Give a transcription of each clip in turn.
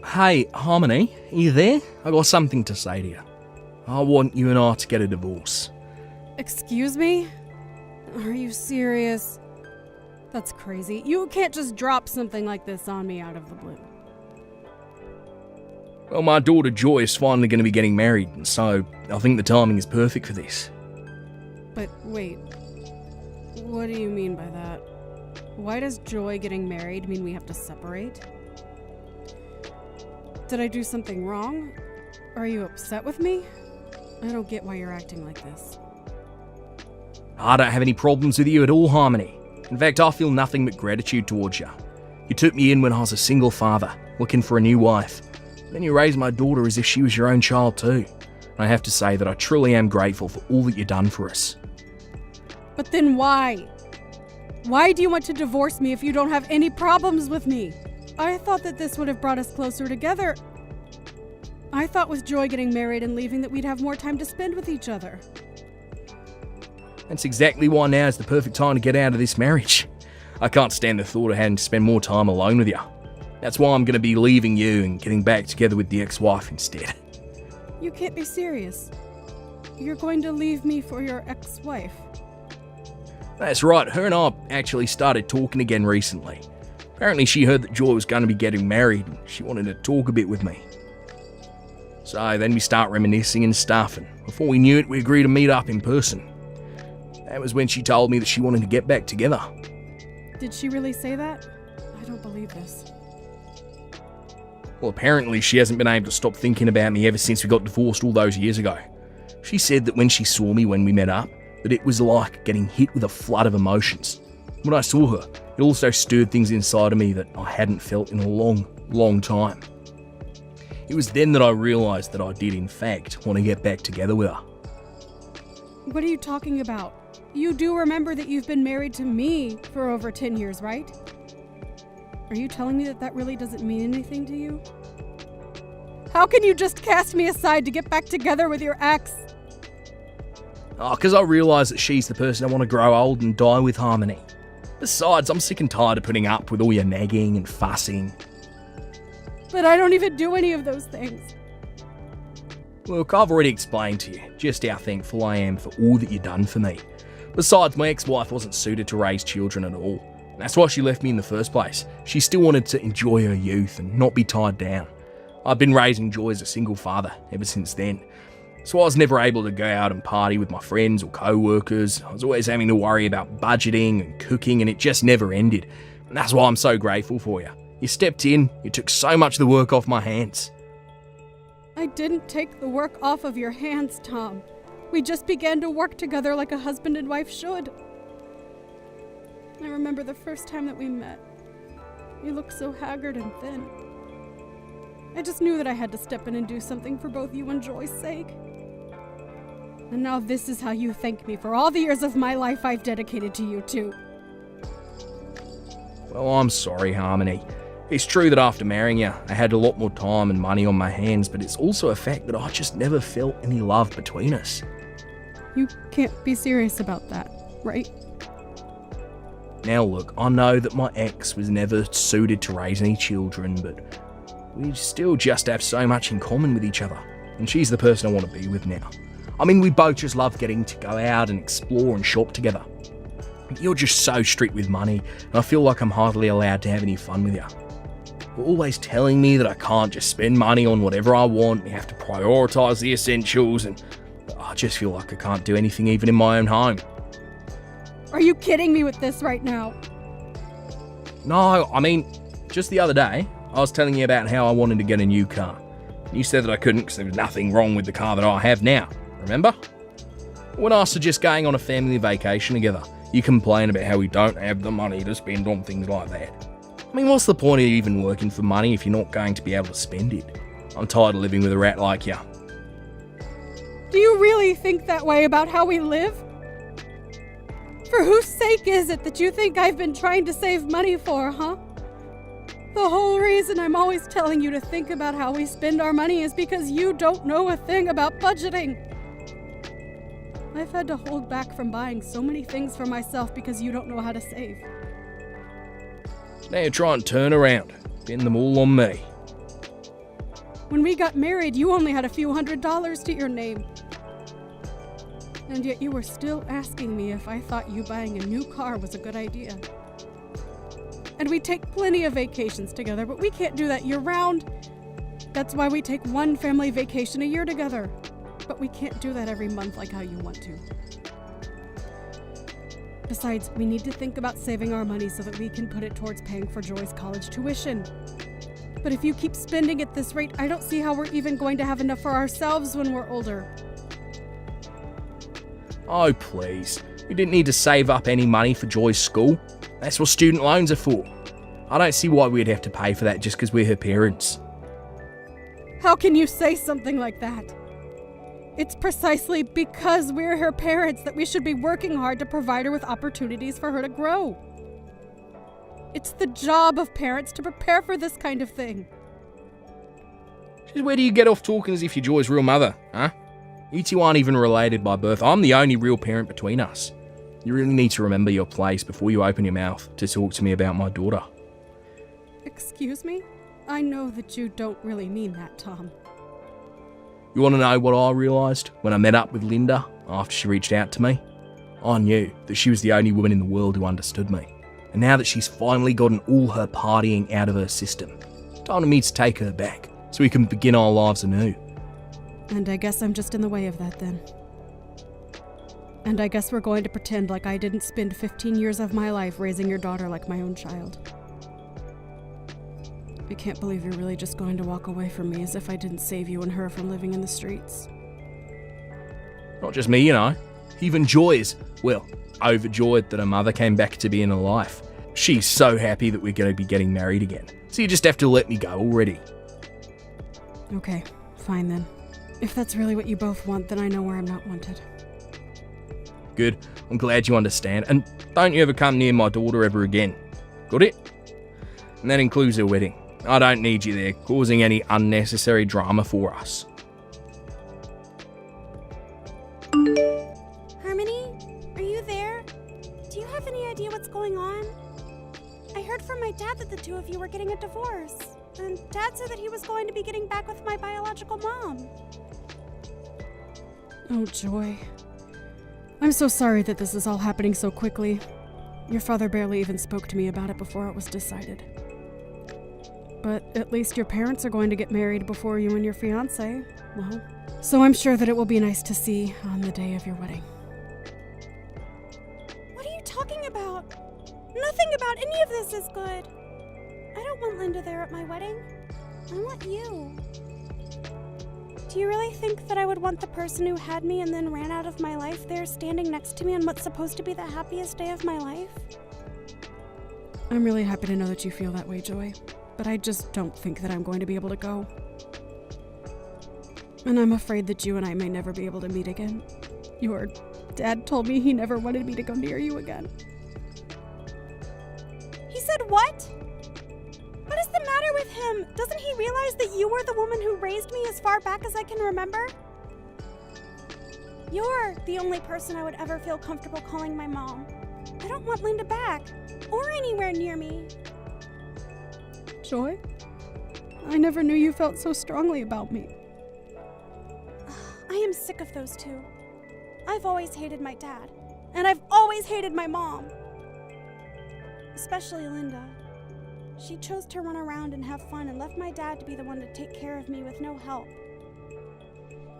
Hey, Harmony, are you there? I got something to say to you. I want you and I to get a divorce. Excuse me? Are you serious? That's crazy. You can't just drop something like this on me out of the blue. Well, my daughter Joy is finally going to be getting married, and so I think the timing is perfect for this. But wait, what do you mean by that? Why does Joy getting married mean we have to separate? Did I do something wrong? Are you upset with me? I don't get why you're acting like this. I don't have any problems with you at all, Harmony. In fact, I feel nothing but gratitude towards you. You took me in when I was a single father, looking for a new wife. Then you raised my daughter as if she was your own child too. And I have to say that I truly am grateful for all that you've done for us. But then why? Why do you want to divorce me if you don't have any problems with me? I thought that this would have brought us closer together. I thought with Joy getting married and leaving that we'd have more time to spend with each other. That's exactly why now is the perfect time to get out of this marriage. I can't stand the thought of having to spend more time alone with you. That's why I'm going to be leaving you and getting back together with the ex-wife instead. You can't be serious. You're going to leave me for your ex-wife. That's right, her and I actually started talking again recently. Apparently she heard that Joy was going to be getting married and she wanted to talk a bit with me. So then we start reminiscing and stuff, and before we knew it, we agreed to meet up in person. That was when she told me that she wanted to get back together. Did she really say that? I don't believe this. Well, apparently she hasn't been able to stop thinking about me ever since we got divorced all those years ago. She said that when she saw me when we met up, that it was like getting hit with a flood of emotions. When I saw her, it also stirred things inside of me that I hadn't felt in a long, long time. It was then that I realised that I did in fact want to get back together with her. What are you talking about? You do remember that you've been married to me for over 10 years, right? Are you telling me that that really doesn't mean anything to you? How can you just cast me aside to get back together with your ex? Because I realise that she's the person I want to grow old and die with, Harmony. Besides, I'm sick and tired of putting up with all your nagging and fussing. But I don't even do any of those things. Look, I've already explained to you just how thankful I am for all that you've done for me. Besides, my ex-wife wasn't suited to raise children at all. That's why she left me in the first place. She still wanted to enjoy her youth and not be tied down. I've been raising Joy as a single father ever since then. So I was never able to go out and party with my friends or co-workers. I was always having to worry about budgeting and cooking, and it just never ended. And that's why I'm so grateful for you. You stepped in, you took so much of the work off my hands. I didn't take the work off of your hands, Tom. We just began to work together like a husband and wife should. I remember the first time that we met. You looked so haggard and thin. I just knew that I had to step in and do something for both you and Joy's sake. And now this is how you thank me for all the years of my life I've dedicated to you too. Well, I'm sorry, Harmony. It's true that after marrying you, I had a lot more time and money on my hands, but it's also a fact that I just never felt any love between us. You can't be serious about that, right? Now look, I know that my ex was never suited to raise any children, but we still just have so much in common with each other, and she's the person I want to be with now. I mean, we both just love getting to go out and explore and shop together. You're just so strict with money, and I feel like I'm hardly allowed to have any fun with you. You're always telling me that I can't just spend money on whatever I want, we have to prioritise the essentials, and I just feel like I can't do anything even in my own home. Are you kidding me with this right now? No, I mean, just the other day, I was telling you about how I wanted to get a new car. You said that I couldn't because there was nothing wrong with the car that I have now, remember? When I suggest going on a family vacation together, you complain about how we don't have the money to spend on things like that. I mean, what's the point of even working for money if you're not going to be able to spend it? I'm tired of living with a rat like you. Do you really think that way about how we live? For whose sake is it that you think I've been trying to save money for, huh? The whole reason I'm always telling you to think about how we spend our money is because you don't know a thing about budgeting. I've had to hold back from buying so many things for myself because you don't know how to save. Now you try and turn around, pin them all on me. When we got married, you only had a few $100s to your name. And yet you were still asking me if I thought you buying a new car was a good idea. And we take plenty of vacations together, but we can't do that year-round. That's why we take one family vacation a year together. But we can't do that every month like how you want to. Besides, we need to think about saving our money so that we can put it towards paying for Joy's college tuition. But if you keep spending at this rate, I don't see how we're even going to have enough for ourselves when we're older. Oh, please. We didn't need to save up any money for Joy's school. That's what student loans are for. I don't see why we'd have to pay for that just because we're her parents. How can you say something like that? It's precisely because we're her parents that we should be working hard to provide her with opportunities for her to grow. It's the job of parents to prepare for this kind of thing. Just where do you get off talking as if you're Joy's real mother, huh? You two aren't even related by birth. I'm the only real parent between us. You really need to remember your place before you open your mouth to talk to me about my daughter. Excuse me? I know that you don't really mean that, Tom. You want to know what I realised when I met up with Linda after she reached out to me? I knew that she was the only woman in the world who understood me. And now that she's finally gotten all her partying out of her system, time for me to take her back so we can begin our lives anew. And I guess I'm just in the way of that then. And I guess we're going to pretend like I didn't spend 15 years of my life raising your daughter like my own child. I can't believe you're really just going to walk away from me as if I didn't save you and her from living in the streets. Not just me, you know. Even Joy is, well, overjoyed that her mother came back to be in her life. She's so happy that we're going to be getting married again. So you just have to let me go already. Okay, fine then. If that's really what you both want, then I know where I'm not wanted. Good. I'm glad you understand. And don't you ever come near my daughter ever again. Got it? And that includes her wedding. I don't need you there, causing any unnecessary drama for us. Harmony? Are you there? Do you have any idea what's going on? I heard from my dad that the two of you were getting a divorce. And Dad said that he was going to be getting back with my biological mom. Oh, Joy. I'm so sorry that this is all happening so quickly. Your father barely even spoke to me about it before it was decided. But at least your parents are going to get married before you and your fiancé. Well, so I'm sure that it will be nice to see on the day of your wedding. What are you talking about? Nothing about any of this is good. I don't want Linda there at my wedding. I want you. Do you really think that I would want the person who had me and then ran out of my life there standing next to me on what's supposed to be the happiest day of my life? I'm really happy to know that you feel that way, Joy. But I just don't think that I'm going to be able to go. And I'm afraid that you and I may never be able to meet again. Your dad told me he never wanted me to go near you again. He said what? What is the matter with him? Doesn't he realize that you were the woman who raised me as far back as I can remember? You're the only person I would ever feel comfortable calling my mom. I don't want Linda back, or anywhere near me. Joy? I never knew you felt so strongly about me. I am sick of those two. I've always hated my dad, and I've always hated my mom. Especially Linda. She chose to run around and have fun and left my dad to be the one to take care of me with no help.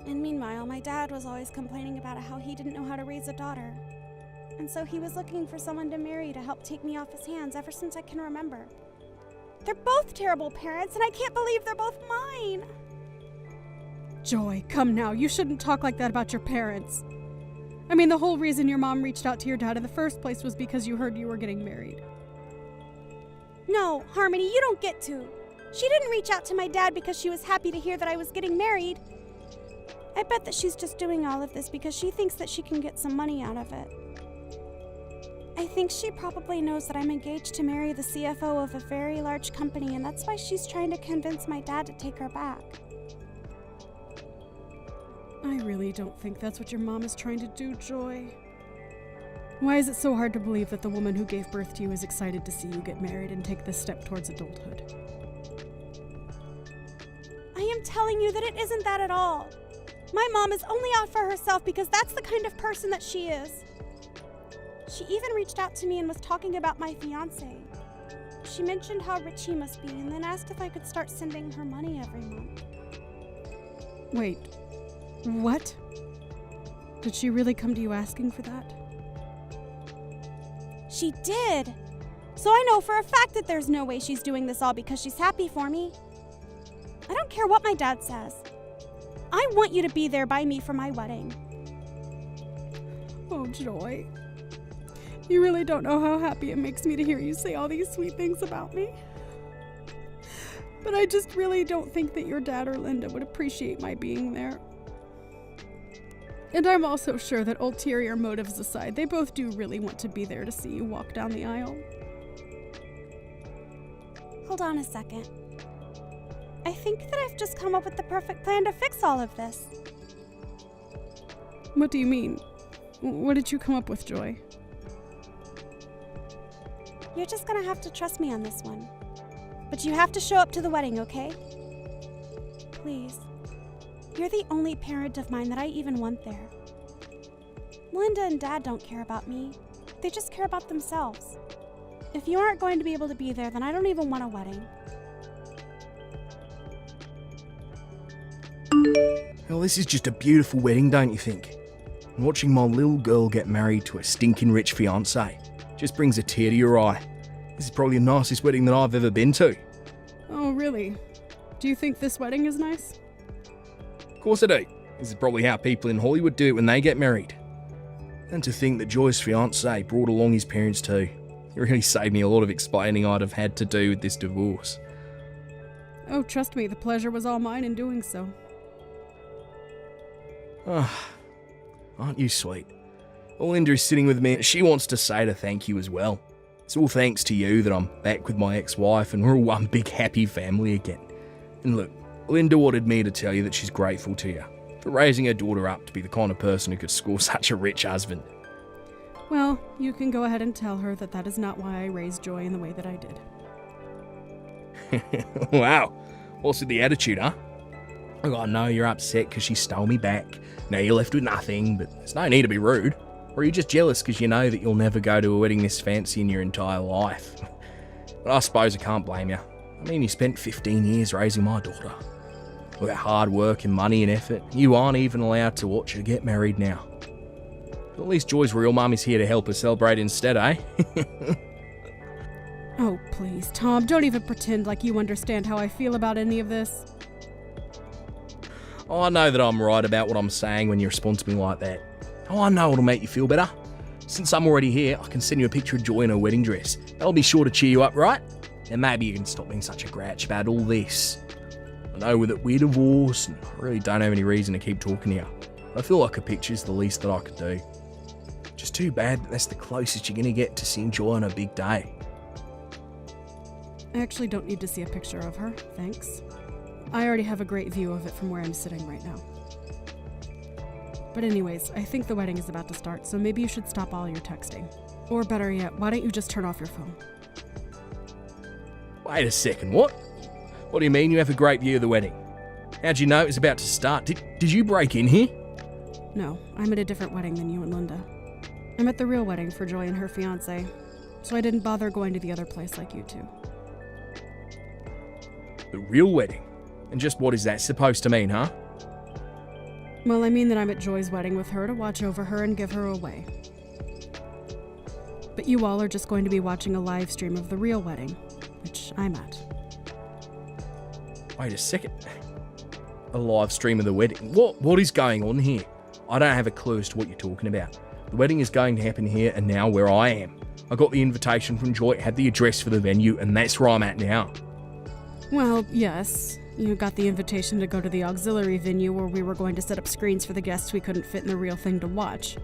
And meanwhile, my dad was always complaining about how he didn't know how to raise a daughter. And so he was looking for someone to marry to help take me off his hands ever since I can remember. They're both terrible parents, and I can't believe they're both mine. Joy, come now. You shouldn't talk like that about your parents. I mean, the whole reason your mom reached out to your dad in the first place was because you heard you were getting married. No, Harmony, you don't get to. She didn't reach out to my dad because she was happy to hear that I was getting married. I bet that she's just doing all of this because she thinks that she can get some money out of it. I think she probably knows that I'm engaged to marry the CFO of a very large company, and that's why she's trying to convince my dad to take her back. I really don't think that's what your mom is trying to do, Joy. Why is it so hard to believe that the woman who gave birth to you is excited to see you get married and take this step towards adulthood? I am I'm telling you that it isn't that at all. My mom is only out for herself because that's the kind of person that she is. She even reached out to me and was talking about my fiancé. She mentioned how rich he must be and then asked if I could start sending her money every month. Wait, what? Did she really come to you asking for that? She did. So I know for a fact that there's no way she's doing this all because she's happy for me. I don't care what my dad says. I want you to be there by me for my wedding. Oh, Joy. You really don't know how happy it makes me to hear you say all these sweet things about me. But I just really don't think that your dad or Linda would appreciate my being there. And I'm also sure that ulterior motives aside, they both do really want to be there to see you walk down the aisle. Hold on a second. I think that I've just come up with the perfect plan to fix all of this. What do you mean? What did you come up with, Joy? You're just gonna have to trust me on this one. But you have to show up to the wedding, okay? Please. You're the only parent of mine that I even want there. Linda and Dad don't care about me. They just care about themselves. If you aren't going to be able to be there, then I don't even want a wedding. Well, this is just a beautiful wedding, don't you think? And watching my little girl get married to a stinking rich fiancé just brings a tear to your eye. This is probably the nicest wedding that I've ever been to. Oh, really? Do you think this wedding is nice? Of course I do. This is probably how people in Hollywood do it when they get married. And to think that Joy's fiancé brought along his parents too. It really saved me a lot of explaining I'd have had to do with this divorce. Oh, trust me, the pleasure was all mine in doing so. Ah, aren't you sweet? Well, Linda is sitting with me. She wants to say to thank you as well. It's all thanks to you that I'm back with my ex-wife and we're all one big happy family again. And look, Linda wanted me to tell you that she's grateful to you for raising her daughter up to be the kind of person who could score such a rich husband. Well, you can go ahead and tell her that that is not why I raised Joy in the way that I did. Wow, what's with the attitude, huh? Oh, I know you're upset because she stole me back. Now you're left with nothing, but there's no need to be rude. Or are you just jealous because you know that you'll never go to a wedding this fancy in your entire life? But I suppose I can't blame you. I mean, you spent 15 years raising my daughter. All that hard work and money and effort. You aren't even allowed to watch her get married now. But at least Joy's real mum is here to help her celebrate instead, eh? Oh, please, Tom, don't even pretend like you understand how I feel about any of this. I know that I'm right about what I'm saying when you respond to me like that. Oh, I know it'll make you feel better. Since I'm already here, I can send you a picture of Joy in her wedding dress. That'll be sure to cheer you up, right? And maybe you can stop being such a grouch about all this. I know that we're divorced, and I really don't have any reason to keep talking to you. I feel like a picture's the least that I could do. Just too bad that that's the closest you're going to get to seeing Joy on her big day. I actually don't need to see a picture of her, thanks. I already have a great view of it from where I'm sitting right now. But anyways, I think the wedding is about to start, so maybe you should stop all your texting. Or better yet, why don't you just turn off your phone? Wait a second, what? What do you mean you have a great view of the wedding? How'd you know it was about to start? Did you break in here? No, I'm at a different wedding than you and Linda. I'm at the real wedding for Joy and her fiancé, so I didn't bother going to the other place like you two. The real wedding? And just what is that supposed to mean, huh? Well, I mean that I'm at Joy's wedding with her to watch over her and give her away. But you all are just going to be watching a live stream of the real wedding, which I'm at. Wait a second. A live stream of the wedding? What is going on here? I don't have a clue as to what you're talking about. The wedding is going to happen here and now where I am. I got the invitation from Joy, had the address for the venue, and that's where I'm at now. Well, yes. You got the invitation to go to the auxiliary venue where we were going to set up screens for the guests we couldn't fit in the real thing to watch.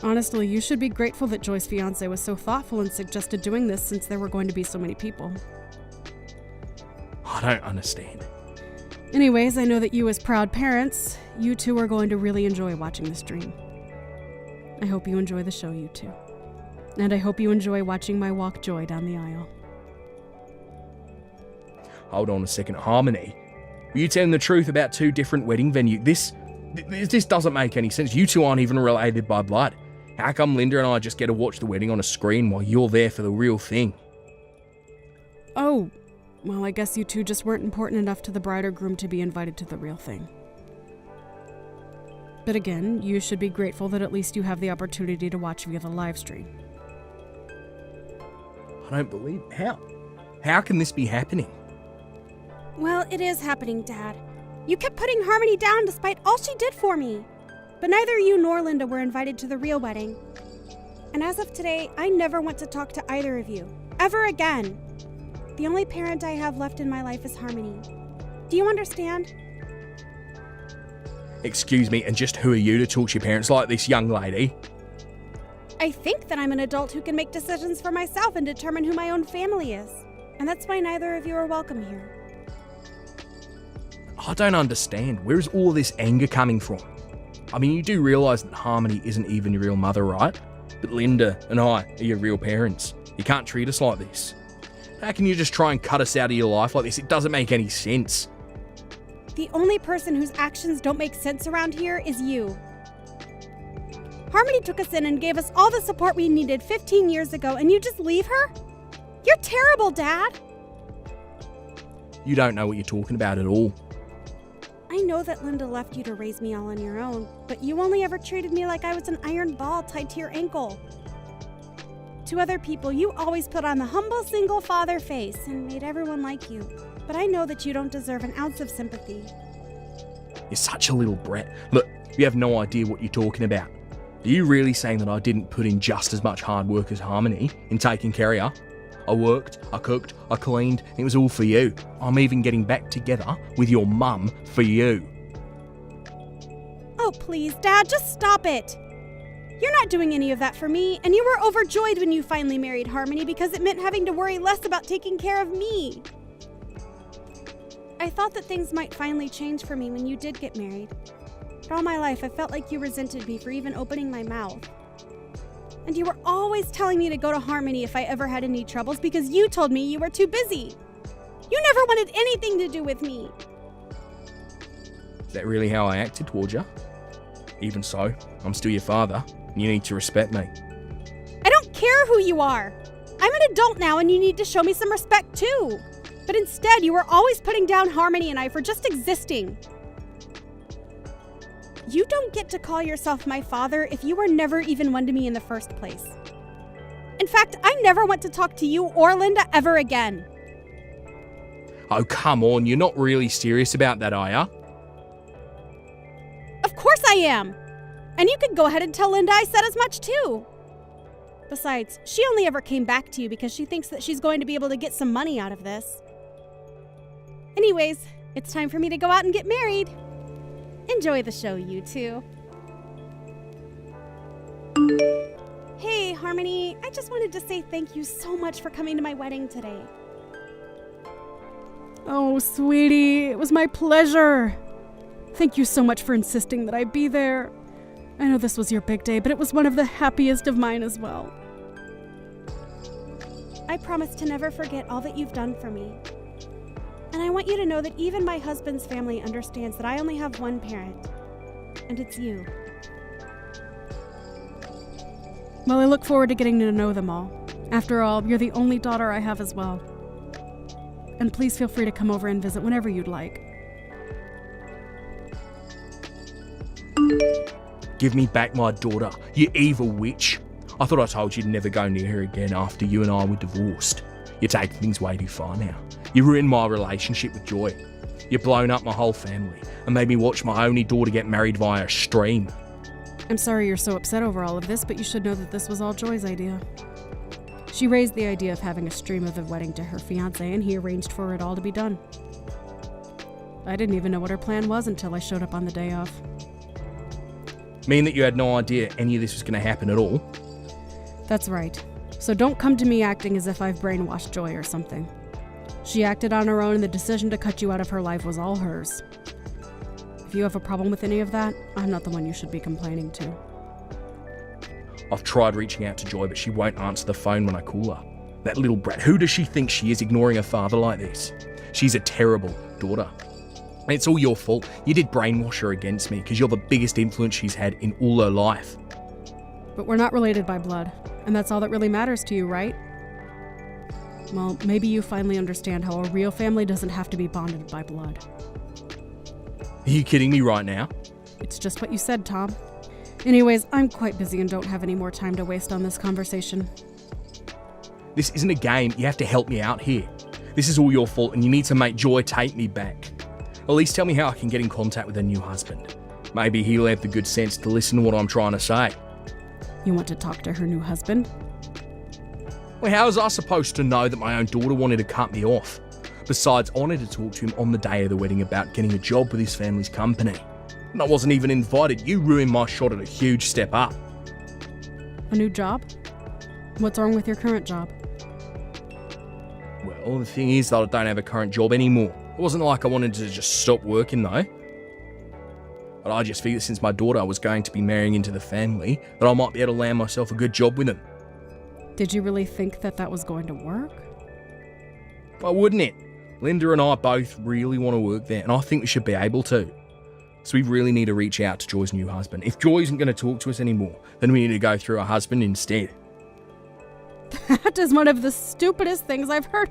Honestly, you should be grateful that Joy's fiancé was so thoughtful and suggested doing this since there were going to be so many people. I don't understand. Anyways, I know that you as proud parents, you two are going to really enjoy watching the stream. I hope you enjoy the show, you two. And I hope you enjoy watching my walk Joy down the aisle. Hold on a second, Harmony. Were you telling the truth about 2 different wedding venues? This doesn't make any sense. You two aren't even related by blood. How come Linda and I just get to watch the wedding on a screen while you're there for the real thing? Oh, well, I guess you two just weren't important enough to the bride or groom to be invited to the real thing. But again, you should be grateful that at least you have the opportunity to watch via the live stream. I don't believe how. How can this be happening? Well, it is happening, Dad. You kept putting Harmony down despite all she did for me. But neither you nor Linda were invited to the real wedding. And as of today, I never want to talk to either of you. Ever again. The only parent I have left in my life is Harmony. Do you understand? Excuse me, and just who are you to talk to your parents like this, young lady? I think that I'm an adult who can make decisions for myself and determine who my own family is. And that's why neither of you are welcome here. I don't understand. Where's all this anger coming from? I mean, you do realise that Harmony isn't even your real mother, right? But Linda and I are your real parents. You can't treat us like this. How can you just try and cut us out of your life like this? It doesn't make any sense. The only person whose actions don't make sense around here is you. Harmony took us in and gave us all the support we needed 15 years ago, and you just leave her? You're terrible, Dad. You don't know what you're talking about at all. I know that Linda left you to raise me all on your own, but you only ever treated me like I was an iron ball tied to your ankle. To other people, you always put on the humble single father face and made everyone like you. But I know that you don't deserve an ounce of sympathy. You're such a little brat. Look, you have no idea what you're talking about. Are you really saying that I didn't put in just as much hard work as Harmony in taking care of you? I worked, I cooked, I cleaned, and it was all for you. I'm even getting back together with your mum for you. Oh, please, Dad, just stop it. You're not doing any of that for me, and you were overjoyed when you finally married Harmony because it meant having to worry less about taking care of me. I thought that things might finally change for me when you did get married. But all my life, I felt like you resented me for even opening my mouth. And you were always telling me to go to Harmony if I ever had any troubles because you told me you were too busy. You never wanted anything to do with me. Is that really how I acted towards you? Even so, I'm still your father, and you need to respect me. I don't care who you are. I'm an adult now, and you need to show me some respect too. But instead, you were always putting down Harmony and I for just existing. You don't get to call yourself my father if you were never even one to me in the first place. In fact, I never want to talk to you or Linda ever again. Oh, come on, you're not really serious about that, are ya? Of course I am. And you could go ahead and tell Linda I said as much too. Besides, she only ever came back to you because she thinks that she's going to be able to get some money out of this. Anyways, it's time for me to go out and get married. Enjoy the show, you two. Hey, Harmony, I just wanted to say thank you so much for coming to my wedding today. Oh, sweetie, it was my pleasure. Thank you so much for insisting that I be there. I know this was your big day, but it was one of the happiest of mine as well. I promise to never forget all that you've done for me. And I want you to know that even my husband's family understands that I only have one parent, and it's you. Well, I look forward to getting to know them all. After all, you're the only daughter I have as well. And please feel free to come over and visit whenever you'd like. Give me back my daughter, you evil witch. I thought I told you to never go near her again after you and I were divorced. You're taking things way too far now. You ruined my relationship with Joy. You've blown up my whole family and made me watch my only daughter get married via a stream. I'm sorry you're so upset over all of this, but you should know that this was all Joy's idea. She raised the idea of having a stream of the wedding to her fiancé, and he arranged for it all to be done. I didn't even know what her plan was until I showed up on the day of. Mean that you had no idea any of this was going to happen at all? That's right. So don't come to me acting as if I've brainwashed Joy or something. She acted on her own, and the decision to cut you out of her life was all hers. If you have a problem with any of that, I'm not the one you should be complaining to. I've tried reaching out to Joy, but she won't answer the phone when I call her. That little brat, who does she think she is, ignoring her father like this? She's a terrible daughter. And it's all your fault. You did brainwash her against me because you're the biggest influence she's had in all her life. But we're not related by blood, and that's all that really matters to you, right? Well, maybe you finally understand how a real family doesn't have to be bonded by blood. Are you kidding me right now? It's just what you said, Tom. Anyways, I'm quite busy and don't have any more time to waste on this conversation. This isn't a game. You have to help me out here. This is all your fault and you need to make Joy take me back. At least tell me how I can get in contact with her new husband. Maybe he'll have the good sense to listen to what I'm trying to say. You want to talk to her new husband? Well, how was I supposed to know that my own daughter wanted to cut me off? Besides, I wanted to talk to him on the day of the wedding about getting a job with his family's company. And I wasn't even invited. You ruined my shot at a huge step up. A new job? What's wrong with your current job? Well, the thing is that I don't have a current job anymore. It wasn't like I wanted to just stop working though. But I just figured since my daughter was going to be marrying into the family, that I might be able to land myself a good job with them. Did you really think that that was going to work? Why wouldn't it? Linda and I both really want to work there, and I think we should be able to. So we really need to reach out to Joy's new husband. If Joy isn't going to talk to us anymore, then we need to go through her husband instead. That is one of the stupidest things I've heard.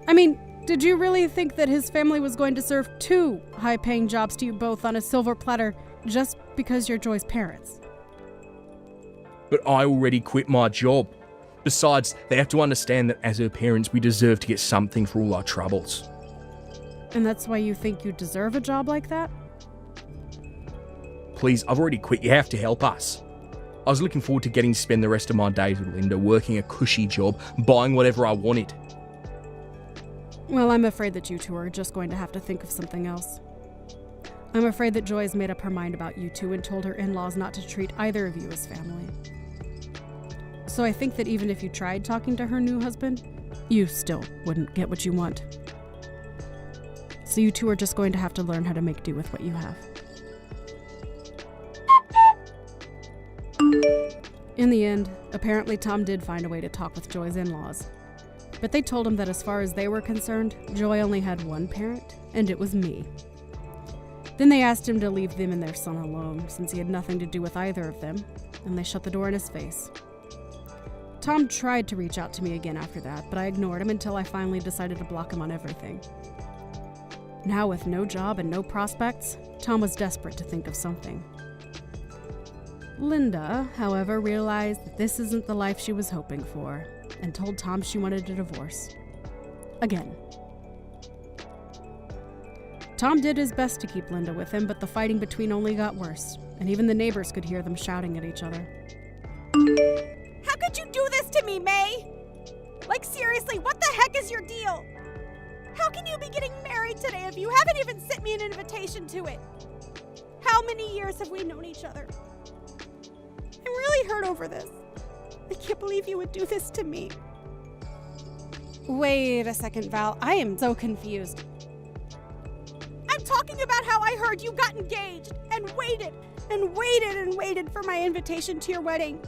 I mean, did you really think that his family was going to serve 2 high-paying jobs to you both on a silver platter just because you're Joy's parents? But I already quit my job. Besides, they have to understand that as her parents, we deserve to get something for all our troubles. And that's why you think you deserve a job like that? Please, I've already quit. You have to help us. I was looking forward to getting to spend the rest of my days with Linda, working a cushy job, buying whatever I wanted. Well, I'm afraid that you two are just going to have to think of something else. I'm afraid that Joy has made up her mind about you two and told her in-laws not to treat either of you as family. So I think that even if you tried talking to her new husband, you still wouldn't get what you want. So you two are just going to have to learn how to make do with what you have. In the end, apparently Tom did find a way to talk with Joy's in-laws. But they told him that as far as they were concerned, Joy only had one parent, and it was me. Then they asked him to leave them and their son alone, since he had nothing to do with either of them, and they shut the door in his face. Tom tried to reach out to me again after that, but I ignored him until I finally decided to block him on everything. Now with no job and no prospects, Tom was desperate to think of something. Linda, however, realized that this isn't the life she was hoping for, and told Tom she wanted a divorce. Again. Tom did his best to keep Linda with him, but the fighting between only got worse, and even the neighbors could hear them shouting at each other. How could you do this to me, May? Like, seriously, what the heck is your deal? How can you be getting married today if you haven't even sent me an invitation to it? How many years have we known each other? I'm really hurt over this. I can't believe you would do this to me. Wait a second, Val. I am so confused. I'm talking about how I heard you got engaged and waited and waited and waited for my invitation to your wedding.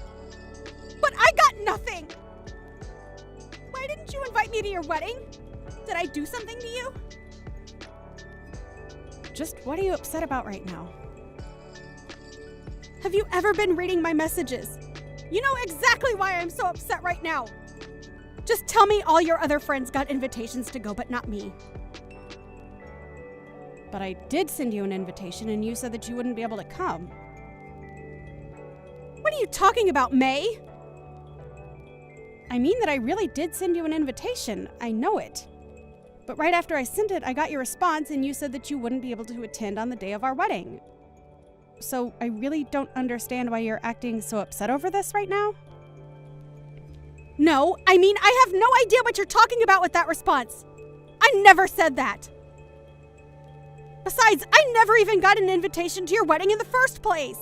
But I got nothing. Why didn't you invite me to your wedding? Did I do something to you? Just what are you upset about right now? Have you ever been reading my messages? You know exactly why I'm so upset right now. Just tell me all your other friends got invitations to go, but not me. But I did send you an invitation and you said that you wouldn't be able to come. What are you talking about, May? I mean that I really did send you an invitation. I know it. But right after I sent it, I got your response and you said that you wouldn't be able to attend on the day of our wedding. So I really don't understand why you're acting so upset over this right now. No, I mean, I have no idea what you're talking about with that response. I never said that. Besides, I never even got an invitation to your wedding in the first place.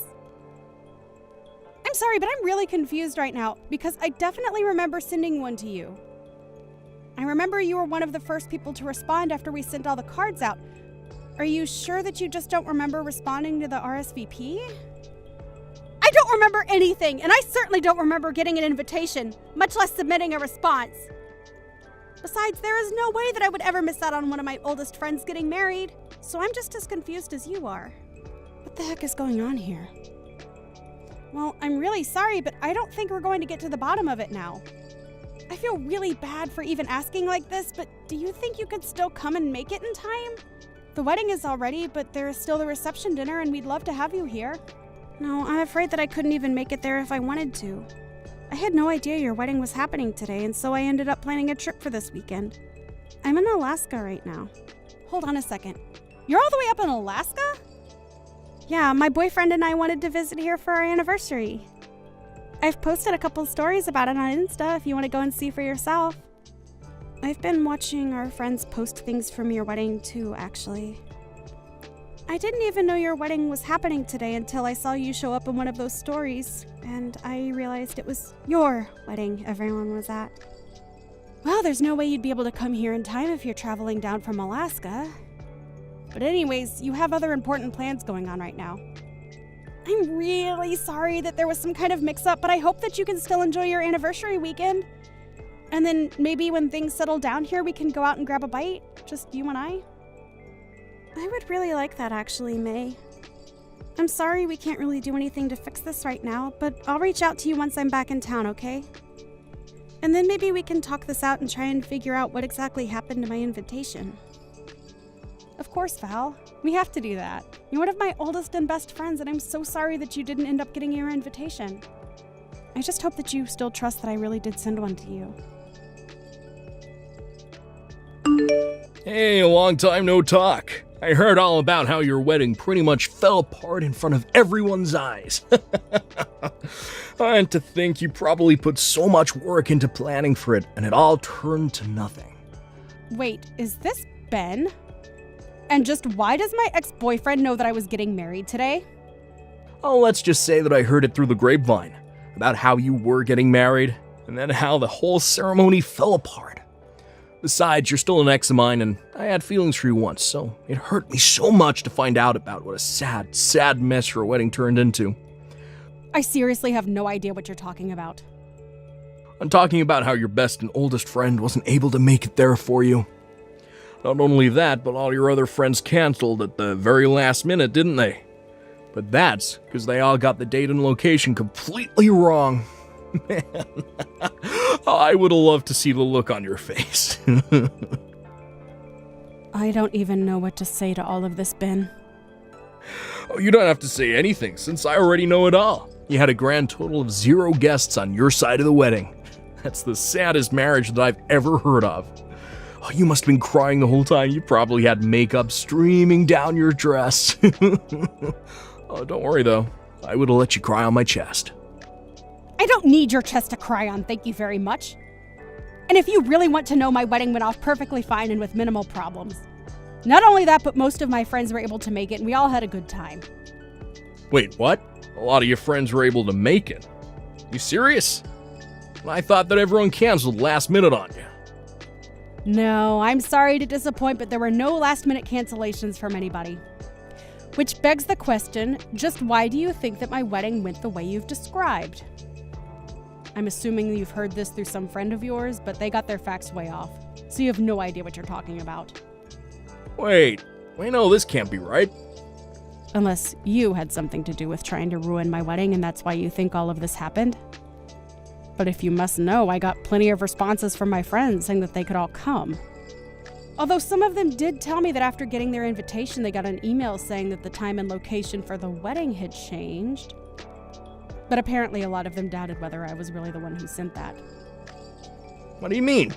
I'm sorry, but I'm really confused right now because I definitely remember sending one to you. I remember you were one of the first people to respond after we sent all the cards out. Are you sure that you just don't remember responding to the RSVP? I don't remember anything, and I certainly don't remember getting an invitation, much less submitting a response. Besides, there is no way that I would ever miss out on one of my oldest friends getting married. So I'm just as confused as you are. What the heck is going on here? Well, I'm really sorry, but I don't think we're going to get to the bottom of it now. I feel really bad for even asking like this, but do you think you could still come and make it in time? The wedding is all ready, but there is still the reception dinner and we'd love to have you here. No, I'm afraid that I couldn't even make it there if I wanted to. I had no idea your wedding was happening today, and so I ended up planning a trip for this weekend. I'm in Alaska right now. Hold on a second. You're all the way up in Alaska? Yeah, my boyfriend and I wanted to visit here for our anniversary. I've posted a couple stories about it on Insta if you want to go and see for yourself. I've been watching our friends post things from your wedding too, actually. I didn't even know your wedding was happening today until I saw you show up in one of those stories, and I realized it was your wedding everyone was at. Well, there's no way you'd be able to come here in time if you're traveling down from Alaska. But anyways, you have other important plans going on right now. I'm really sorry that there was some kind of mix-up, but I hope that you can still enjoy your anniversary weekend. And then maybe when things settle down here, we can go out and grab a bite, just you and I. I would really like that, actually, May. I'm sorry we can't really do anything to fix this right now, but I'll reach out to you once I'm back in town, okay? And then maybe we can talk this out and try and figure out what exactly happened to my invitation. Of course, Val. We have to do that. You're one of my oldest and best friends, and I'm so sorry that you didn't end up getting your invitation. I just hope that you still trust that I really did send one to you. Hey, a long time no talk. I heard all about how your wedding pretty much fell apart in front of everyone's eyes. And to think you probably put so much work into planning for it, and it all turned to nothing. Wait, is this Ben? And just why does my ex-boyfriend know that I was getting married today? Oh, let's just say that I heard it through the grapevine, about how you were getting married, and then how the whole ceremony fell apart. Besides, you're still an ex of mine, and I had feelings for you once, so it hurt me so much to find out about what a sad, sad mess your wedding turned into. I seriously have no idea what you're talking about. I'm talking about how your best and oldest friend wasn't able to make it there for you. Not only that, but all your other friends canceled at the very last minute, didn't they? But that's because they all got the date and location completely wrong. Man, I would have loved to see the look on your face. I don't even know what to say to all of this, Ben. Oh, you don't have to say anything, since I already know it all. You had a grand total of 0 guests on your side of the wedding. That's the saddest marriage that I've ever heard of. Oh, you must have been crying the whole time. You probably had makeup streaming down your dress. Oh, don't worry, though. I would have let you cry on my chest. I don't need your chest to cry on, thank you very much. And if you really want to know, my wedding went off perfectly fine and with minimal problems. Not only that, but most of my friends were able to make it, and we all had a good time. Wait, what? A lot of your friends were able to make it. You serious? I thought that everyone canceled last minute on you. No, I'm sorry to disappoint, but there were no last-minute cancellations from anybody. Which begs the question, just why do you think that my wedding went the way you've described? I'm assuming you've heard this through some friend of yours, but they got their facts way off, so you have no idea what you're talking about. Wait, no, this can't be right. Unless you had something to do with trying to ruin my wedding and that's why you think all of this happened. But if you must know, I got plenty of responses from my friends saying that they could all come. Although some of them did tell me that after getting their invitation, they got an email saying that the time and location for the wedding had changed. But apparently a lot of them doubted whether I was really the one who sent that. What do you mean?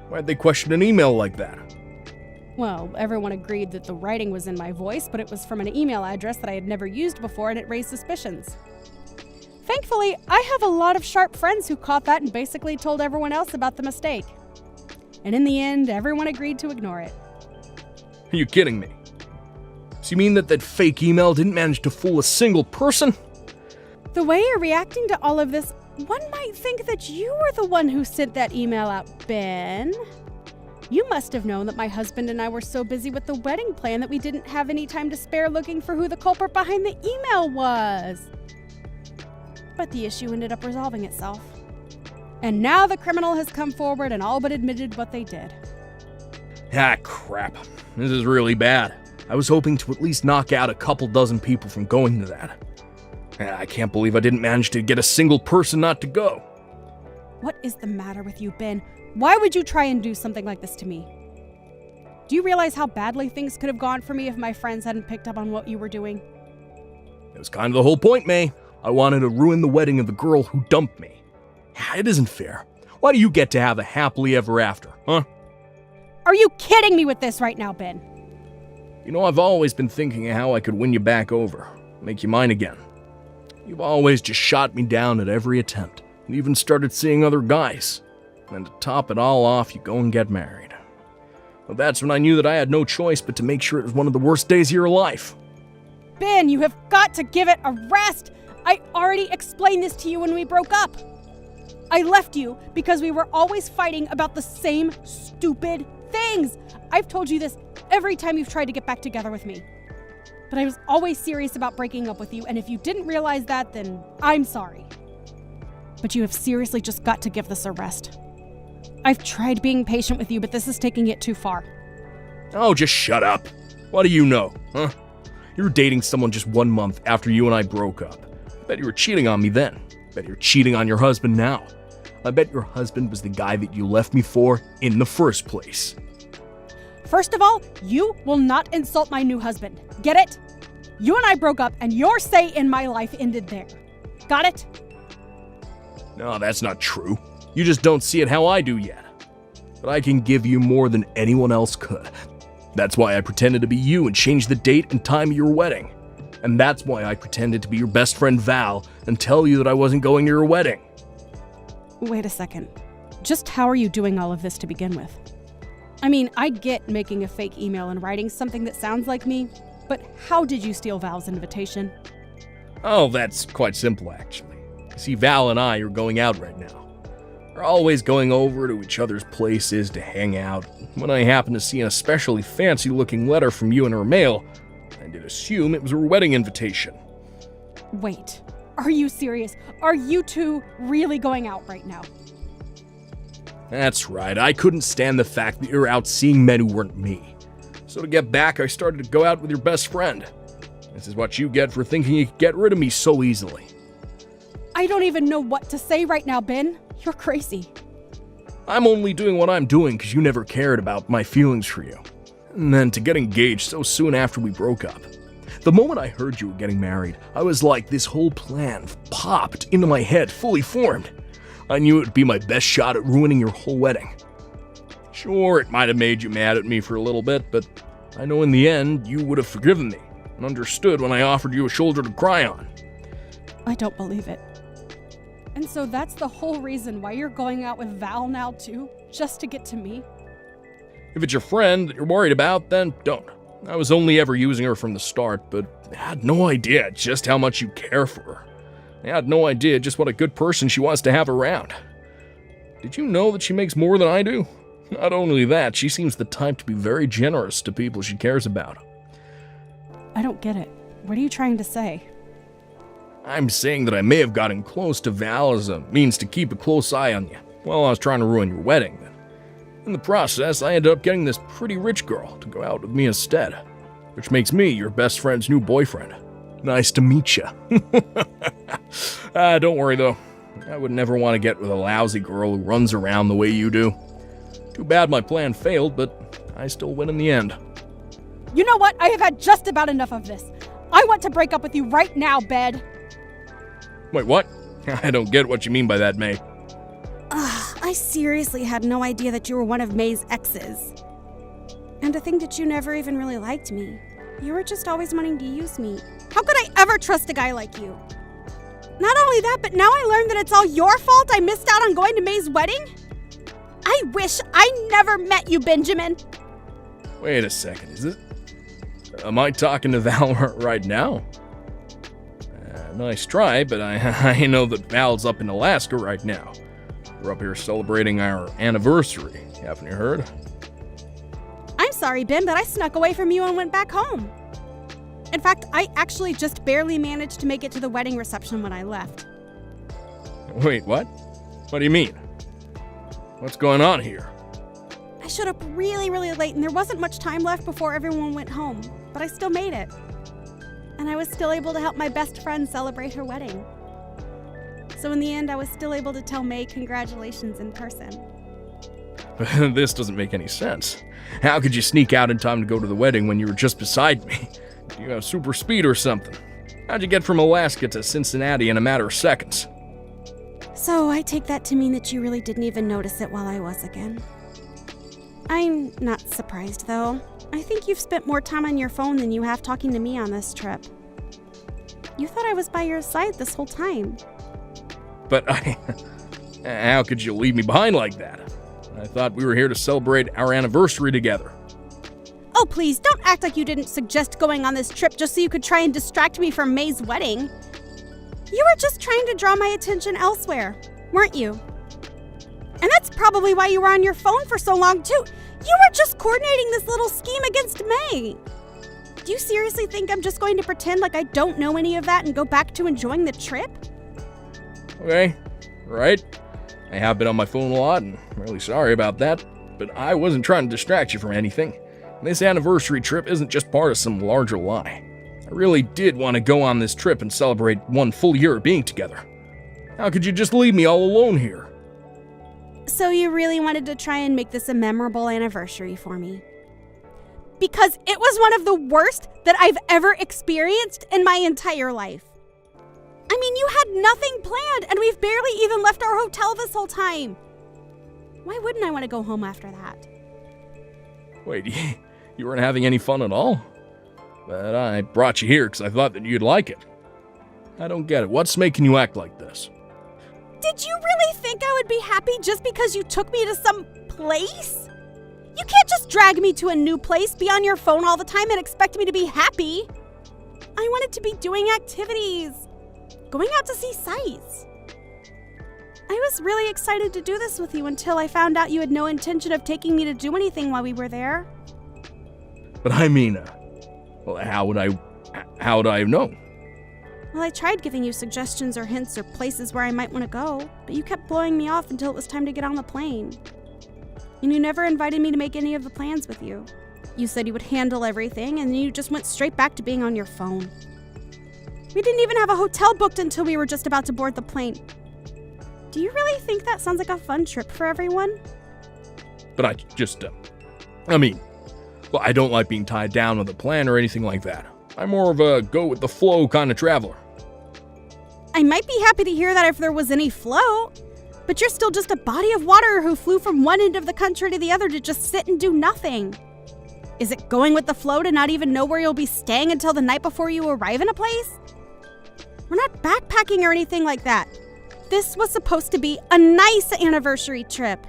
Why'd they question an email like that? Well, everyone agreed that the writing was in my voice, but it was from an email address that I had never used before, and it raised suspicions. Thankfully, I have a lot of sharp friends who caught that and basically told everyone else about the mistake. And in the end, everyone agreed to ignore it. Are you kidding me? So you mean that fake email didn't manage to fool a single person? The way you're reacting to all of this, one might think that you were the one who sent that email out, Ben. You must have known that my husband and I were so busy with the wedding plan that we didn't have any time to spare looking for who the culprit behind the email was. But the issue ended up resolving itself. And now the criminal has come forward and all but admitted what they did. Ah, crap. This is really bad. I was hoping to at least knock out a couple dozen people from going to that. I can't believe I didn't manage to get a single person not to go. What is the matter with you, Ben? Why would you try and do something like this to me? Do you realize how badly things could have gone for me if my friends hadn't picked up on what you were doing? It was kind of the whole point, May. I wanted to ruin the wedding of the girl who dumped me. It isn't fair. Why do you get to have a happily ever after, huh? Are you kidding me with this right now, Ben? You know, I've always been thinking of how I could win you back over, make you mine again. You've always just shot me down at every attempt, and even started seeing other guys. And to top it all off, you go and get married. Well, that's when I knew that I had no choice but to make sure it was one of the worst days of your life. Ben, you have got to give it a rest! I already explained this to you when we broke up. I left you because we were always fighting about the same stupid things. I've told you this every time you've tried to get back together with me. But I was always serious about breaking up with you, and if you didn't realize that, then I'm sorry. But you have seriously just got to give this a rest. I've tried being patient with you, but this is taking it too far. Oh, just shut up. What do you know, huh? You were dating someone just 1 month after you and I broke up. I bet you were cheating on me then. I bet you're cheating on your husband now. I bet your husband was the guy that you left me for in the first place. First of all, you will not insult my new husband. Get it? You and I broke up, and your say in my life ended there. Got it? No, that's not true. You just don't see it how I do yet. But I can give you more than anyone else could. That's why I pretended to be you and changed the date and time of your wedding. And that's why I pretended to be your best friend Val and tell you that I wasn't going to your wedding. Wait a second. Just how are you doing all of this to begin with? I mean, I get making a fake email and writing something that sounds like me, but how did you steal Val's invitation? Oh, that's quite simple, actually. See, Val and I are going out right now. We're always going over to each other's places to hang out. When I happened to see an especially fancy-looking letter from you in her mail, I did assume it was her wedding invitation. Wait, are you serious? Are you two really going out right now? That's right, I couldn't stand the fact that you're out seeing men who weren't me. So to get back, I started to go out with your best friend. This is what you get for thinking you could get rid of me so easily. I don't even know what to say right now, Ben. You're crazy. I'm only doing what I'm doing because you never cared about my feelings for you. And then to get engaged so soon after we broke up. The moment I heard you were getting married, I was like this whole plan popped into my head, fully formed. I knew it would be my best shot at ruining your whole wedding. Sure, it might have made you mad at me for a little bit, but I know in the end you would have forgiven me and understood when I offered you a shoulder to cry on. I don't believe it. And so that's the whole reason why you're going out with Val now too? Just to get to me? If it's your friend that you're worried about, then don't. I was only ever using her from the start, but I had no idea just how much you care for her. I had no idea just what a good person she was to have around. Did you know that she makes more than I do? Not only that, she seems the type to be very generous to people she cares about. I don't get it. What are you trying to say? I'm saying that I may have gotten close to Val as a means to keep a close eye on you while I was trying to ruin your wedding. In the process, I ended up getting this pretty rich girl to go out with me instead, which makes me your best friend's new boyfriend. Nice to meet you. Don't worry though. I would never want to get with a lousy girl who runs around the way you do. Too bad my plan failed, but I still win in the end. You know what? I have had just about enough of this. I want to break up with you right now, Bed. Wait, what? I don't get what you mean by that, May. I seriously had no idea that you were one of May's exes. And to think that you never even really liked me. You were just always wanting to use me. How could I ever trust a guy like you? Not only that, but now I learned that it's all your fault I missed out on going to May's wedding? I wish I never met you, Benjamin. Wait a second, is this... Am I talking to Val right now? Nice try, but I know that Val's up in Alaska right now. We're up here celebrating our anniversary. Haven't you heard? I'm sorry, Ben, but I snuck away from you and went back home. In fact, I actually just barely managed to make it to the wedding reception when I left. Wait, what? What do you mean? What's going on here? I showed up really, really late, and there wasn't much time left before everyone went home, but I still made it. And I was still able to help my best friend celebrate her wedding. So in the end, I was still able to tell May congratulations in person. This doesn't make any sense. How could you sneak out in time to go to the wedding when you were just beside me? Do you have super speed or something? How'd you get from Alaska to Cincinnati in a matter of seconds? So I take that to mean that you really didn't even notice it while I was again. I'm not surprised, though. I think you've spent more time on your phone than you have talking to me on this trip. You thought I was by your side this whole time. But how could you leave me behind like that? I thought we were here to celebrate our anniversary together. Oh, please, don't act like you didn't suggest going on this trip just so you could try and distract me from May's wedding. You were just trying to draw my attention elsewhere, weren't you? And that's probably why you were on your phone for so long, too. You were just coordinating this little scheme against May. Do you seriously think I'm just going to pretend like I don't know any of that and go back to enjoying the trip? Okay, right. I have been on my phone a lot, and I'm really sorry about that, but I wasn't trying to distract you from anything. This anniversary trip isn't just part of some larger lie. I really did want to go on this trip and celebrate 1 full year of being together. How could you just leave me all alone here? So you really wanted to try and make this a memorable anniversary for me? Because it was one of the worst that I've ever experienced in my entire life. I mean, you had nothing planned, and we've barely even left our hotel this whole time. Why wouldn't I want to go home after that? Wait, you weren't having any fun at all? But I brought you here because I thought that you'd like it. I don't get it. What's making you act like this? Did you really think I would be happy just because you took me to some place? You can't just drag me to a new place, be on your phone all the time, and expect me to be happy. I wanted to be doing activities, going out to see sights. I was really excited to do this with you until I found out you had no intention of taking me to do anything while we were there. But I mean, well, how would I know? Well, I tried giving you suggestions or hints or places where I might want to go, but you kept blowing me off until it was time to get on the plane. And you never invited me to make any of the plans with you. You said you would handle everything, and then you just went straight back to being on your phone. We didn't even have a hotel booked until we were just about to board the plane. Do you really think that sounds like a fun trip for everyone? But I don't like being tied down with a plan or anything like that. I'm more of a go-with-the-flow kind of traveler. I might be happy to hear that if there was any flow, but you're still just a body of water who flew from one end of the country to the other to just sit and do nothing. Is it going with the flow to not even know where you'll be staying until the night before you arrive in a place? We're not backpacking or anything like that. This was supposed to be a nice anniversary trip.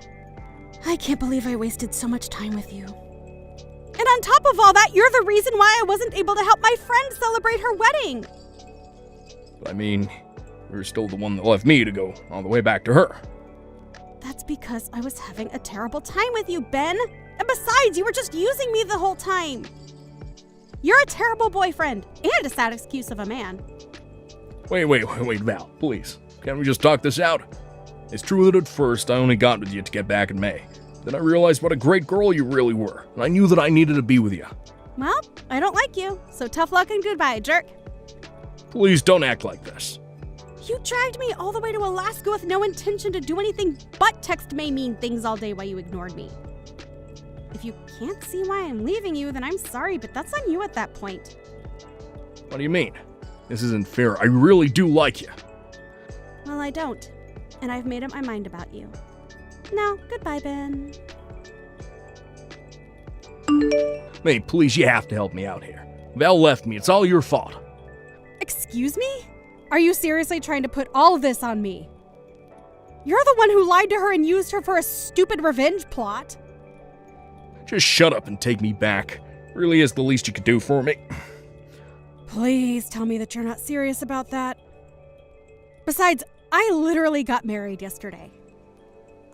I can't believe I wasted so much time with you. And on top of all that, you're the reason why I wasn't able to help my friend celebrate her wedding. I mean, you're still the one that left me to go all the way back to her. That's because I was having a terrible time with you, Ben. And besides, you were just using me the whole time. You're a terrible boyfriend and a sad excuse of a man. Wait, Val, please. Can't we just talk this out? It's true that at first I only got with you to get back in May. Then I realized what a great girl you really were, and I knew that I needed to be with you. Well, I don't like you, so tough luck and goodbye, jerk. Please don't act like this. You dragged me all the way to Alaska with no intention to do anything but text May mean things all day while you ignored me. If you can't see why I'm leaving you, then I'm sorry, but that's on you at that point. What do you mean? This isn't fair. I really do like you. Well, I don't, and I've made up my mind about you. Now, goodbye, Ben. May, please, you have to help me out here. Val left me. It's all your fault. Excuse me? Are you seriously trying to put all of this on me? You're the one who lied to her and used her for a stupid revenge plot. Just shut up and take me back. Really is the least you could do for me. Please tell me that you're not serious about that. Besides, I literally got married yesterday.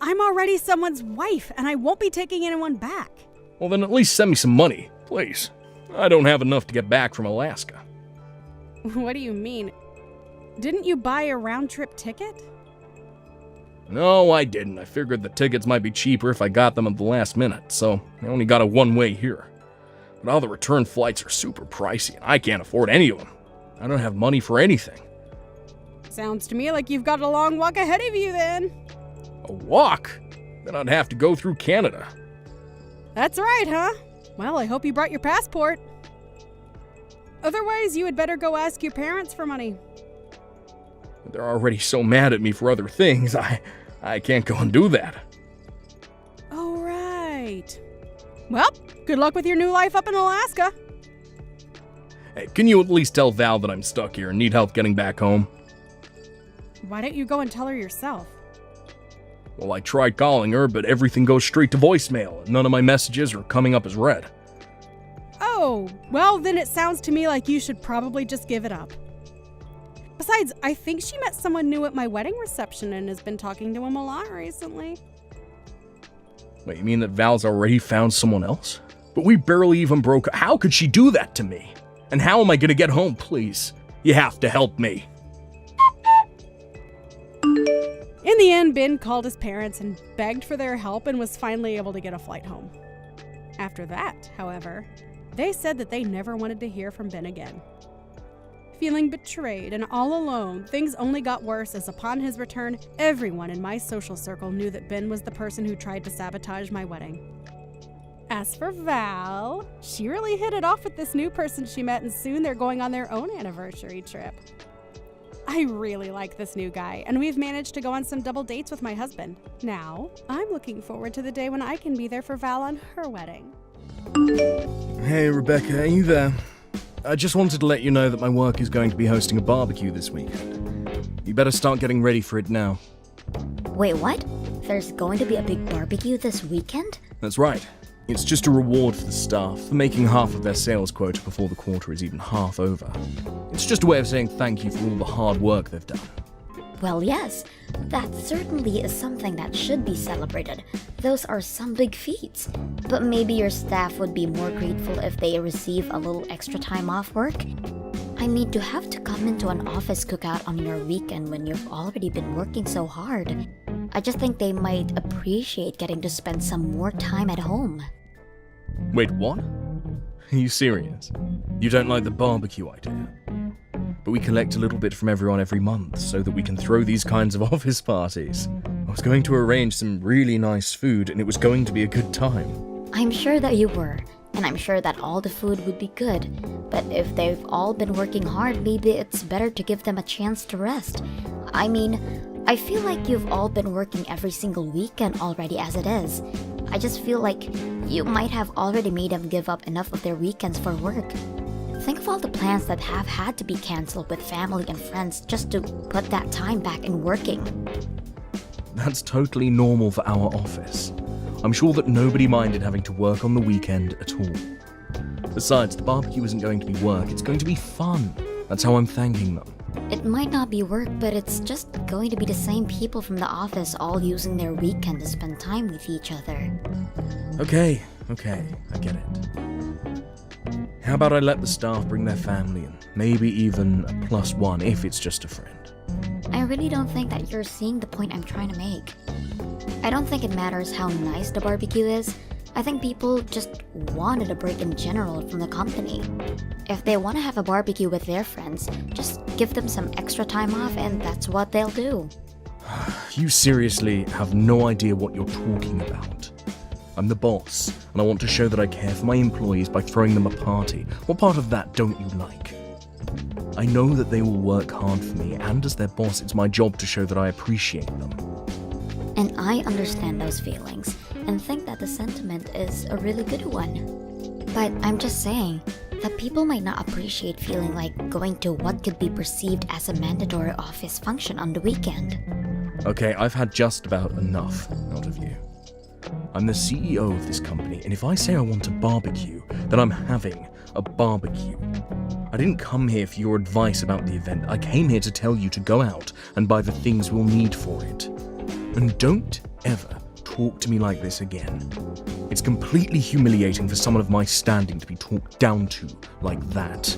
I'm already someone's wife, and I won't be taking anyone back. Well, then at least send me some money, please. I don't have enough to get back from Alaska. What do you mean? Didn't you buy a round-trip ticket? No, I didn't. I figured the tickets might be cheaper if I got them at the last minute, so I only got a one-way here. But all the return flights are super pricey, and I can't afford any of them. I don't have money for anything. Sounds to me like you've got a long walk ahead of you then. A walk? Then I'd have to go through Canada. That's right, huh? Well, I hope you brought your passport. Otherwise, you had better go ask your parents for money. They're already so mad at me for other things, I can't go and do that. Oh, right. Well, good luck with your new life up in Alaska. Hey, can you at least tell Val that I'm stuck here and need help getting back home? Why don't you go and tell her yourself? Well, I tried calling her, but everything goes straight to voicemail, and none of my messages are coming up as read. Oh, well, then it sounds to me like you should probably just give it up. Besides, I think she met someone new at my wedding reception and has been talking to him a lot recently. Wait, you mean that Val's already found someone else? But we barely even broke up. How could she do that to me? And how am I gonna get home, please? You have to help me. In the end, Ben called his parents and begged for their help and was finally able to get a flight home. After that, however, they said that they never wanted to hear from Ben again. Feeling betrayed and all alone, things only got worse as upon his return, everyone in my social circle knew that Ben was the person who tried to sabotage my wedding. As for Val, she really hit it off with this new person she met, and soon they're going on their own anniversary trip. I really like this new guy, and we've managed to go on some double dates with my husband. Now, I'm looking forward to the day when I can be there for Val on her wedding. Hey, Rebecca, are you there? I just wanted to let you know that my work is going to be hosting a barbecue this weekend. You better start getting ready for it now. Wait, what? There's going to be a big barbecue this weekend? That's right. It's just a reward for the staff for making half of their sales quota before the quarter is even half over. It's just a way of saying thank you for all the hard work they've done. Well, yes, that certainly is something that should be celebrated. Those are some big feats. But maybe your staff would be more grateful if they receive a little extra time off work. I mean, to have to come into an office cookout on your weekend when you've already been working so hard. I just think they might appreciate getting to spend some more time at home. Wait, what? Are you serious? You don't like the barbecue idea? But we collect a little bit from everyone every month so that we can throw these kinds of office parties. I was going to arrange some really nice food and it was going to be a good time. I'm sure that you were, and I'm sure that all the food would be good. But if they've all been working hard, maybe it's better to give them a chance to rest. I mean, I feel like you've all been working every single weekend already as it is. I just feel like you might have already made them give up enough of their weekends for work. Think of all the plans that have had to be cancelled with family and friends just to put that time back in working. That's totally normal for our office. I'm sure that nobody minded having to work on the weekend at all. Besides, the barbecue isn't going to be work, it's going to be fun. That's how I'm thanking them. It might not be work, but it's just going to be the same people from the office all using their weekend to spend time with each other. Okay, I get it. How about I let the staff bring their family and maybe even a +1 if it's just a friend? I really don't think that you're seeing the point I'm trying to make. I don't think it matters how nice the barbecue is. I think people just wanted a break in general from the company. If they want to have a barbecue with their friends, just give them some extra time off and that's what they'll do. You seriously have no idea what you're talking about. I'm the boss, and I want to show that I care for my employees by throwing them a party. What part of that don't you like? I know that they will work hard for me, and as their boss, it's my job to show that I appreciate them. And I understand those feelings, and think that the sentiment is a really good one. But I'm just saying that people might not appreciate feeling like going to what could be perceived as a mandatory office function on the weekend. Okay, I've had just about enough out of you. I'm the CEO of this company, and if I say I want a barbecue, then I'm having a barbecue. I didn't come here for your advice about the event. I came here to tell you to go out and buy the things we'll need for it. And don't ever talk to me like this again. It's completely humiliating for someone of my standing to be talked down to like that.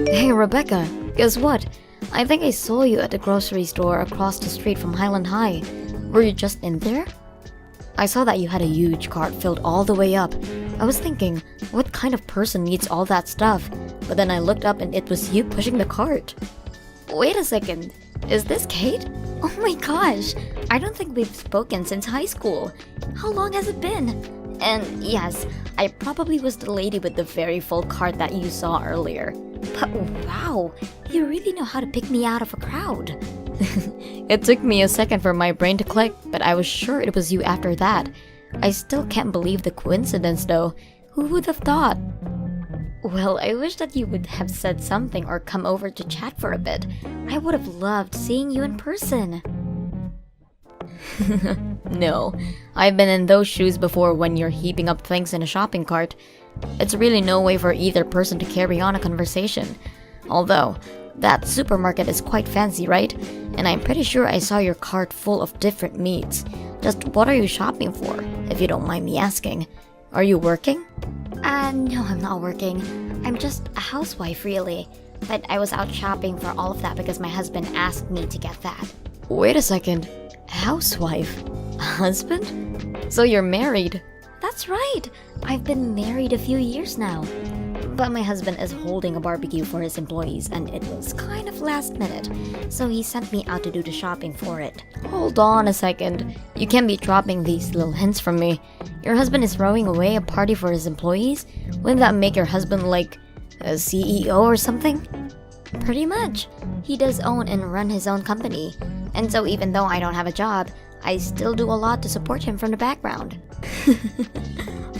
Hey Rebecca, guess what? I think I saw you at the grocery store across the street from Highland High. Were you just in there? I saw that you had a huge cart filled all the way up. I was thinking, what kind of person needs all that stuff? But then I looked up and it was you pushing the cart. Wait a second, is this Kate? Oh my gosh, I don't think we've spoken since high school. How long has it been? And yes, I probably was the lady with the very full cart that you saw earlier. But wow, you really know how to pick me out of a crowd. It took me a second for my brain to click, but I was sure it was you after that. I still can't believe the coincidence though. Who would have thought? Well, I wish that you would have said something or come over to chat for a bit. I would have loved seeing you in person. No, I've been in those shoes before when you're heaping up things in a shopping cart. It's really no way for either person to carry on a conversation. Although, that supermarket is quite fancy, right? And I'm pretty sure I saw your cart full of different meats. Just what are you shopping for, if you don't mind me asking? Are you working? No, I'm not working. I'm just a housewife, really. But I was out shopping for all of that because my husband asked me to get that. Wait a second. Housewife? Husband? So you're married? That's right. I've been married a few years now. But my husband is holding a barbecue for his employees and it was kind of last minute. So he sent me out to do the shopping for it. Hold on a second. You can't be dropping these little hints from me. Your husband is throwing away a party for his employees? Wouldn't that make your husband like a CEO or something? Pretty much. He does own and run his own company. And so even though I don't have a job, I still do a lot to support him from the background.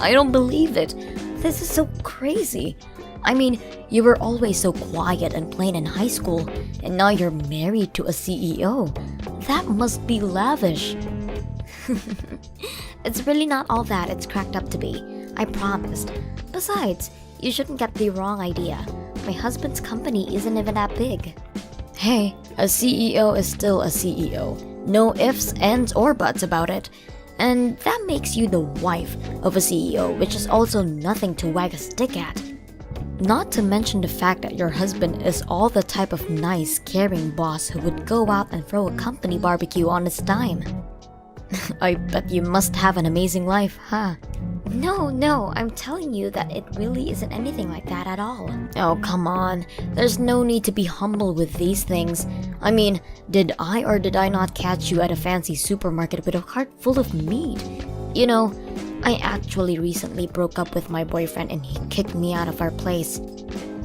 I don't believe it. This is so crazy. I mean, you were always so quiet and plain in high school, and now you're married to a CEO. That must be lavish. It's really not all that it's cracked up to be. I promised. Besides, you shouldn't get the wrong idea. My husband's company isn't even that big. Hey, a CEO is still a CEO. No ifs, ands, or buts about it. And that makes you the wife of a CEO, which is also nothing to wag a stick at. Not to mention the fact that your husband is all the type of nice, caring boss who would go out and throw a company barbecue on his dime. I bet you must have an amazing life, huh? No, I'm telling you that it really isn't anything like that at all. Oh, come on. There's no need to be humble with these things. I mean, did I or did I not catch you at a fancy supermarket with a cart full of meat? You know, I actually recently broke up with my boyfriend and he kicked me out of our place.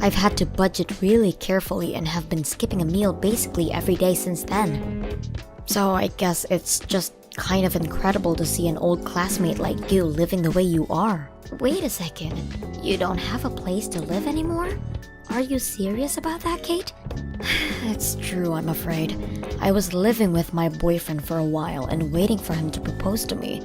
I've had to budget really carefully and have been skipping a meal basically every day since then. So I guess it's just kind of incredible to see an old classmate like you living the way you are. Wait a second, you don't have a place to live anymore? Are you serious about that, Kate? It's true, I'm afraid. I was living with my boyfriend for a while and waiting for him to propose to me.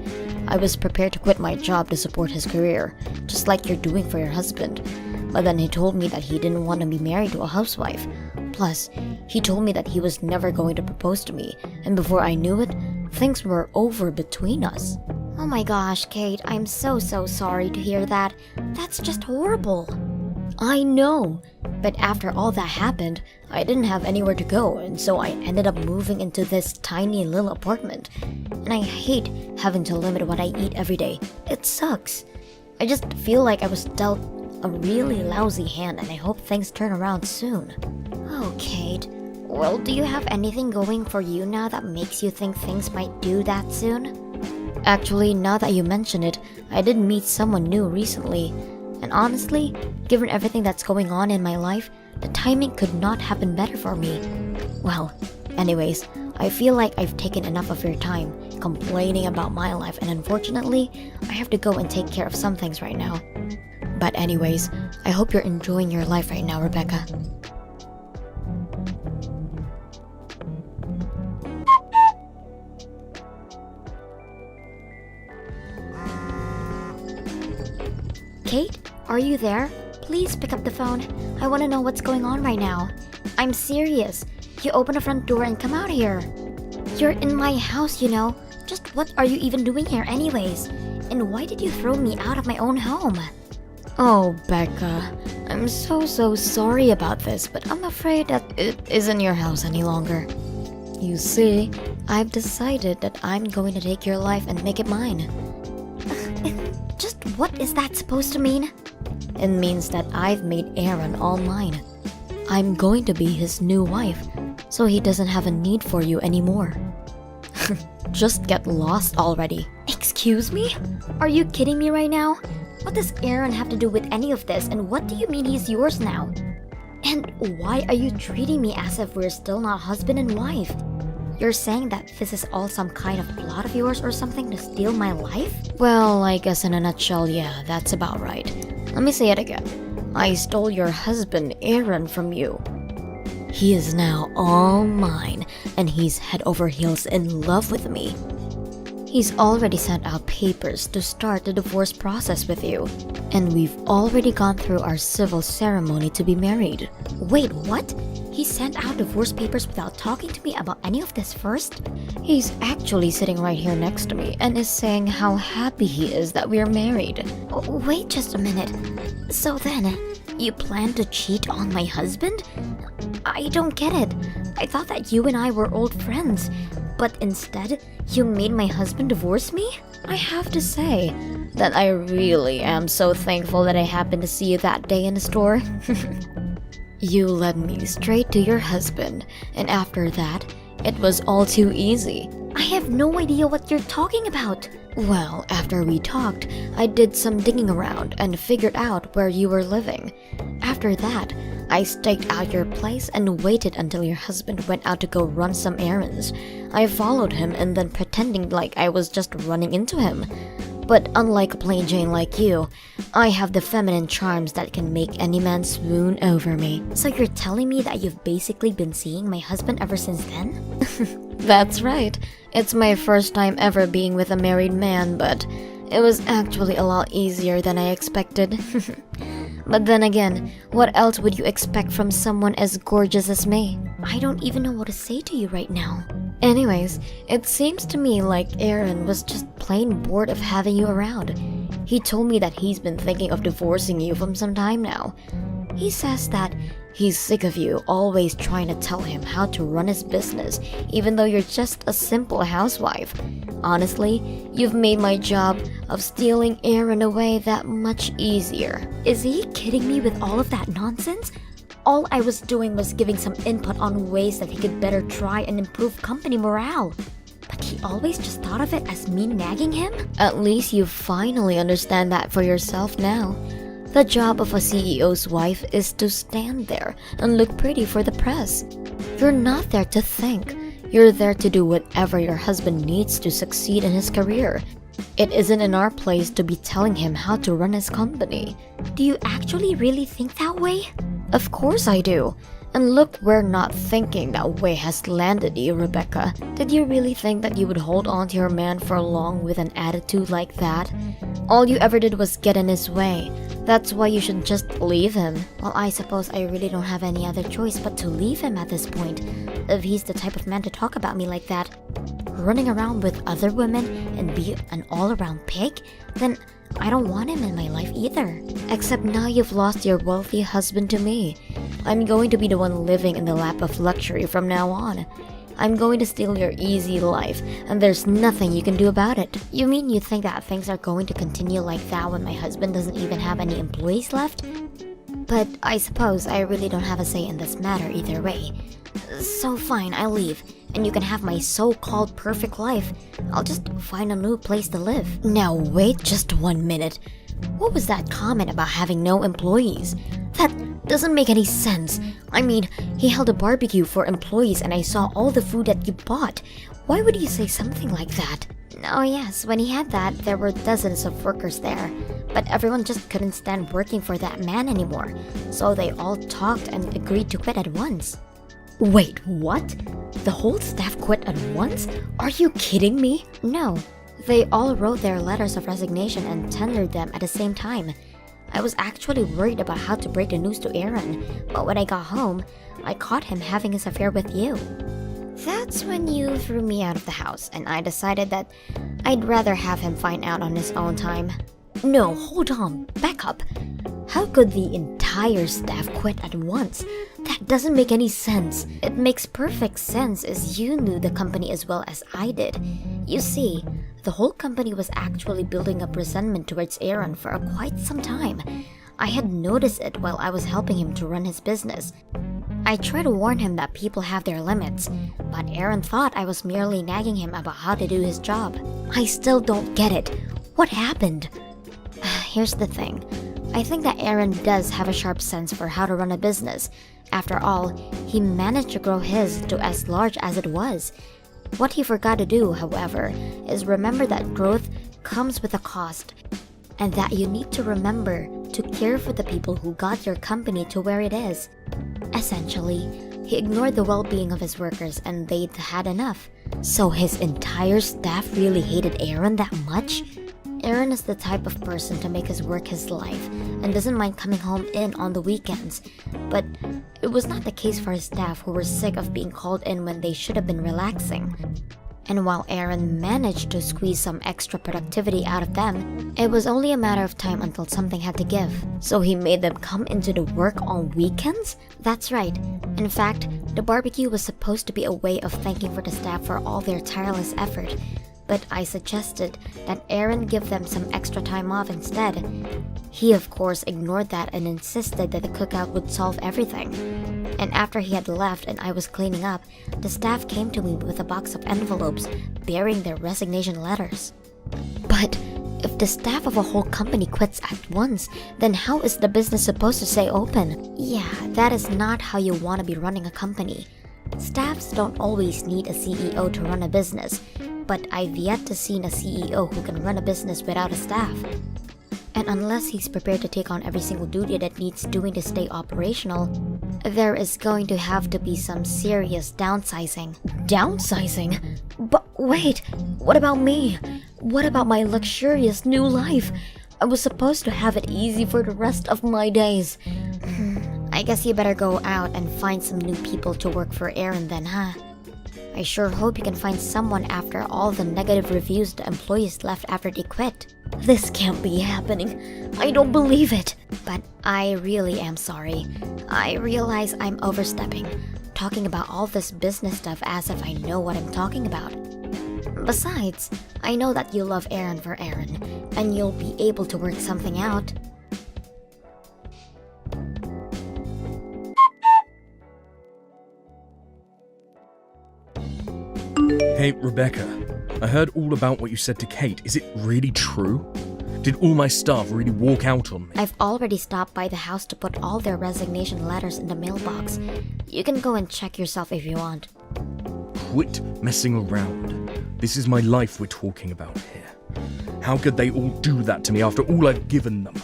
I was prepared to quit my job to support his career, just like you're doing for your husband. But then he told me that he didn't want to be married to a housewife. Plus, he told me that he was never going to propose to me, and before I knew it, things were over between us. Oh my gosh, Kate, I'm so sorry to hear that. That's just horrible. I know, but after all that happened, I didn't have anywhere to go, and so I ended up moving into this tiny little apartment. And I hate having to limit what I eat every day. It sucks. I just feel like I was dealt a really lousy hand, and I hope things turn around soon. Oh, Kate. Well, do you have anything going for you now that makes you think things might do that soon? Actually, now that you mention it, I did meet someone new recently. And honestly, given everything that's going on in my life, the timing could not have been better for me. Well, anyways, I feel like I've taken enough of your time complaining about my life, and unfortunately, I have to go and take care of some things right now. But anyways, I hope you're enjoying your life right now, Rebecca. Kate, are you there? Please pick up the phone. I want to know what's going on right now. I'm serious. You open the front door and come out here. You're in my house, you know. Just what are you even doing here anyways? And why did you throw me out of my own home? Oh, Becca, I'm so sorry about this, but I'm afraid that it isn't your house any longer. You see, I've decided that I'm going to take your life and make it mine. Just what is that supposed to mean? It means that I've made Aaron all mine. I'm going to be his new wife, so he doesn't have a need for you anymore. Just get lost already. Excuse me? Are you kidding me right now? What does Aaron have to do with any of this, and what do you mean he's yours now? And why are you treating me as if we're still not husband and wife? You're saying that this is all some kind of plot of yours or something to steal my life? Well, I guess in a nutshell, yeah, that's about right. Let me say it again. I stole your husband, Aaron, from you. He is now all mine, and he's head over heels in love with me. He's already sent out papers to start the divorce process with you, and we've already gone through our civil ceremony to be married. Wait, what? He sent out divorce papers without talking to me about any of this first? He's actually sitting right here next to me and is saying how happy he is that we're married. Wait just a minute. So then, you plan to cheat on my husband? I don't get it. I thought that you and I were old friends, but instead, you made my husband divorce me? I have to say that I really am so thankful that I happened to see you that day in the store. You led me straight to your husband, and after that, it was all too easy. I have no idea what you're talking about. Well, after we talked, I did some digging around and figured out where you were living. After that, I staked out your place and waited until your husband went out to go run some errands. I followed him and then pretending like I was just running into him. But unlike a plain Jane like you, I have the feminine charms that can make any man swoon over me. So you're telling me that you've basically been seeing my husband ever since then? That's right. It's my first time ever being with a married man, but it was actually a lot easier than I expected. But then again, what else would you expect from someone as gorgeous as me? I don't even know what to say to you right now. Anyways, it seems to me like Aaron was just plain bored of having you around. He told me that he's been thinking of divorcing you from some time now. He says that he's sick of you always trying to tell him how to run his business, even though you're just a simple housewife. Honestly, you've made my job of stealing Aaron away that much easier. Is he kidding me with all of that nonsense? All I was doing was giving some input on ways that he could better try and improve company morale. But he always just thought of it as me nagging him? At least you finally understand that for yourself now. The job of a CEO's wife is to stand there and look pretty for the press. You're not there to think. You're there to do whatever your husband needs to succeed in his career. It isn't in our place to be telling him how to run his company. Do you actually really think that way? Of course I do. And look where not thinking that way has landed you, Rebecca. Did you really think that you would hold on to your man for long with an attitude like that? All you ever did was get in his way. That's why you should just leave him. Well, I suppose I really don't have any other choice but to leave him at this point. If he's the type of man to talk about me like that, running around with other women and be an all-around pig, then I don't want him in my life either. Except now you've lost your wealthy husband to me. I'm going to be the one living in the lap of luxury from now on. I'm going to steal your easy life, and there's nothing you can do about it. You mean you think that things are going to continue like that when my husband doesn't even have any employees left? But I suppose I really don't have a say in this matter either way. So fine, I'll leave, and you can have my so-called perfect life. I'll just find a new place to live. Now wait just 1 minute. What was that comment about having no employees? That doesn't make any sense. I mean, he held a barbecue for employees and I saw all the food that you bought. Why would you say something like that? Oh yes, when he had that, there were dozens of workers there. But everyone just couldn't stand working for that man anymore. So they all talked and agreed to quit at once. Wait, what? The whole staff quit at once? Are you kidding me? No. They all wrote their letters of resignation and tendered them at the same time. I was actually worried about how to break the news to Aaron, but when I got home, I caught him having his affair with you. That's when you threw me out of the house, and I decided that I'd rather have him find out on his own time. No, hold on, back up. How could the entire staff quit at once? That doesn't make any sense. It makes perfect sense as you knew the company as well as I did. You see, the whole company was actually building up resentment towards Aaron for quite some time. I had noticed it while I was helping him to run his business. I tried to warn him that people have their limits, but Aaron thought I was merely nagging him about how to do his job. I still don't get it. What happened? Here's the thing. I think that Aaron does have a sharp sense for how to run a business. After all, he managed to grow his to as large as it was. What he forgot to do, however, is remember that growth comes with a cost, and that you need to remember to care for the people who got your company to where it is. Essentially, he ignored the well-being of his workers and they'd had enough. So his entire staff really hated Aaron that much? Aaron is the type of person to make his work his life and doesn't mind coming home in on the weekends. But it was not the case for his staff, who were sick of being called in when they should have been relaxing. And while Aaron managed to squeeze some extra productivity out of them, it was only a matter of time until something had to give. So he made them come into the work on weekends? That's right. In fact, the barbecue was supposed to be a way of thanking for the staff for all their tireless effort. But I suggested that Aaron give them some extra time off instead. He of course ignored that and insisted that the cookout would solve everything. And after he had left and I was cleaning up, the staff came to me with a box of envelopes bearing their resignation letters. But if the staff of a whole company quits at once, then how is the business supposed to stay open? Yeah, that is not how you want to be running a company. Staffs don't always need a CEO to run a business, but I've yet to see a CEO who can run a business without a staff. And unless he's prepared to take on every single duty that needs doing to stay operational, there is going to have to be some serious downsizing. Downsizing? But wait, what about me? What about my luxurious new life? I was supposed to have it easy for the rest of my days. I guess you better go out and find some new people to work for Aaron then, huh? I sure hope you can find someone after all the negative reviews the employees left after they quit. This can't be happening. I don't believe it. But I really am sorry. I realize I'm overstepping, talking about all this business stuff as if I know what I'm talking about. Besides, I know that you love Aaron for Aaron, and you'll be able to work something out. Hey, Rebecca, I heard all about what you said to Kate. Is it really true? Did all my staff really walk out on me? I've already stopped by the house to put all their resignation letters in the mailbox. You can go and check yourself if you want. Quit messing around. This is my life we're talking about here. How could they all do that to me after all I've given them?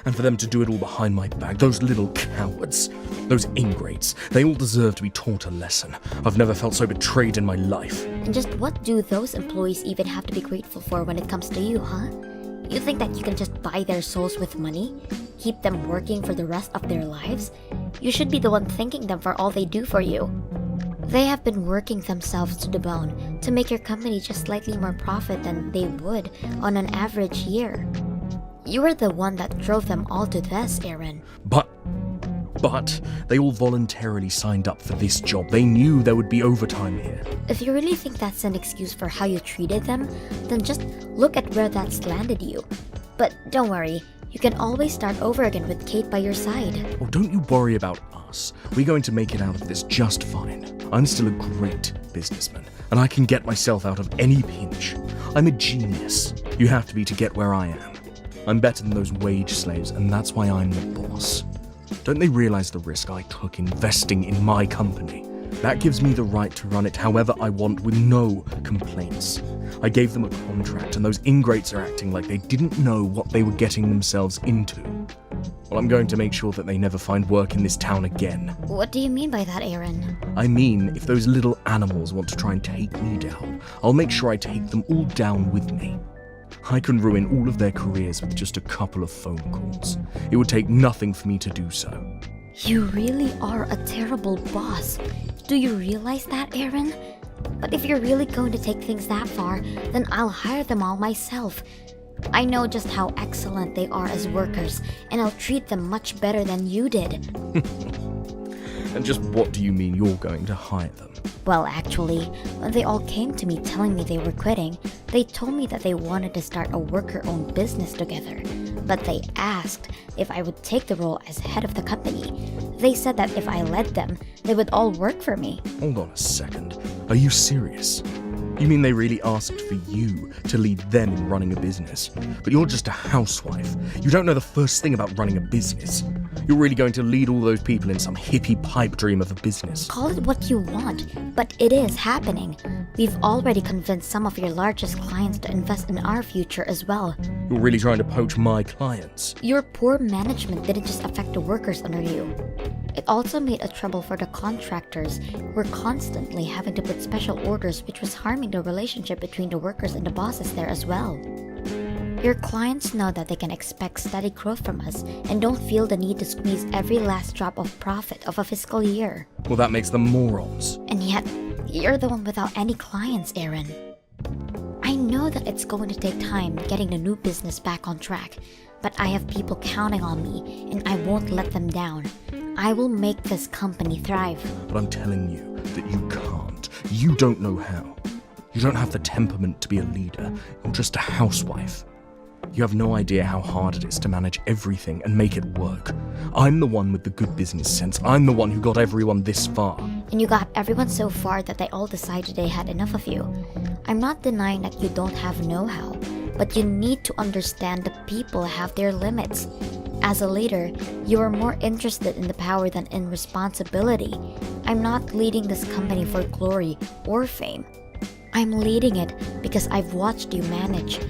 And for them to do it all behind my back, those little cowards, those ingrates, they all deserve to be taught a lesson. I've never felt so betrayed in my life. And just what do those employees even have to be grateful for when it comes to you, huh? You think that you can just buy their souls with money? Keep them working for the rest of their lives? You should be the one thanking them for all they do for you. They have been working themselves to the bone to make your company just slightly more profit than they would on an average year. You were the one that drove them all to this, Aaron. But they all voluntarily signed up for this job. They knew there would be overtime here. If you really think that's an excuse for how you treated them, then just look at where that's landed you. But don't worry, you can always start over again with Kate by your side. Oh, don't you worry about us. We're going to make it out of this just fine. I'm still a great businessman, and I can get myself out of any pinch. I'm a genius. You have to be to get where I am. I'm better than those wage slaves, and that's why I'm the boss. Don't they realize the risk I took investing in my company? That gives me the right to run it however I want with no complaints. I gave them a contract, and those ingrates are acting like they didn't know what they were getting themselves into. Well, I'm going to make sure that they never find work in this town again. What do you mean by that, Aaron? I mean, if those little animals want to try and take me down, I'll make sure I take them all down with me. I can ruin all of their careers with just a couple of phone calls. It would take nothing for me to do so. You really are a terrible boss. Do you realize that, Aaron? But if you're really going to take things that far, then I'll hire them all myself. I know just how excellent they are as workers, and I'll treat them much better than you did. And just what do you mean you're going to hire them? Well, actually, when they all came to me telling me they were quitting, they told me that they wanted to start a worker-owned business together. But they asked if I would take the role as head of the company. They said that if I led them, they would all work for me. Hold on a second. Are you serious? You mean they really asked for you to lead them in running a business? But you're just a housewife. You don't know the first thing about running a business. You're really going to lead all those people in some hippie pipe dream of a business. Call it what you want, but it is happening. We've already convinced some of your largest clients to invest in our future as well. You're really trying to poach my clients. Your poor management didn't just affect the workers under you. It also made a trouble for the contractors who were constantly having to put special orders, which was harming the relationship between the workers and the bosses there as well. Your clients know that they can expect steady growth from us and don't feel the need to squeeze every last drop of profit of a fiscal year. Well, that makes them morons. And yet, you're the one without any clients, Aaron. I know that it's going to take time getting the new business back on track, but I have people counting on me and I won't let them down. I will make this company thrive. But I'm telling you that you can't. You don't know how. You don't have the temperament to be a leader. You're just a housewife. You have no idea how hard it is to manage everything and make it work. I'm the one with the good business sense. I'm the one who got everyone this far. And you got everyone so far that they all decided they had enough of you. I'm not denying that you don't have know-how, but you need to understand that people have their limits. As a leader, you are more interested in the power than in responsibility. I'm not leading this company for glory or fame. I'm leading it because I've watched you manage,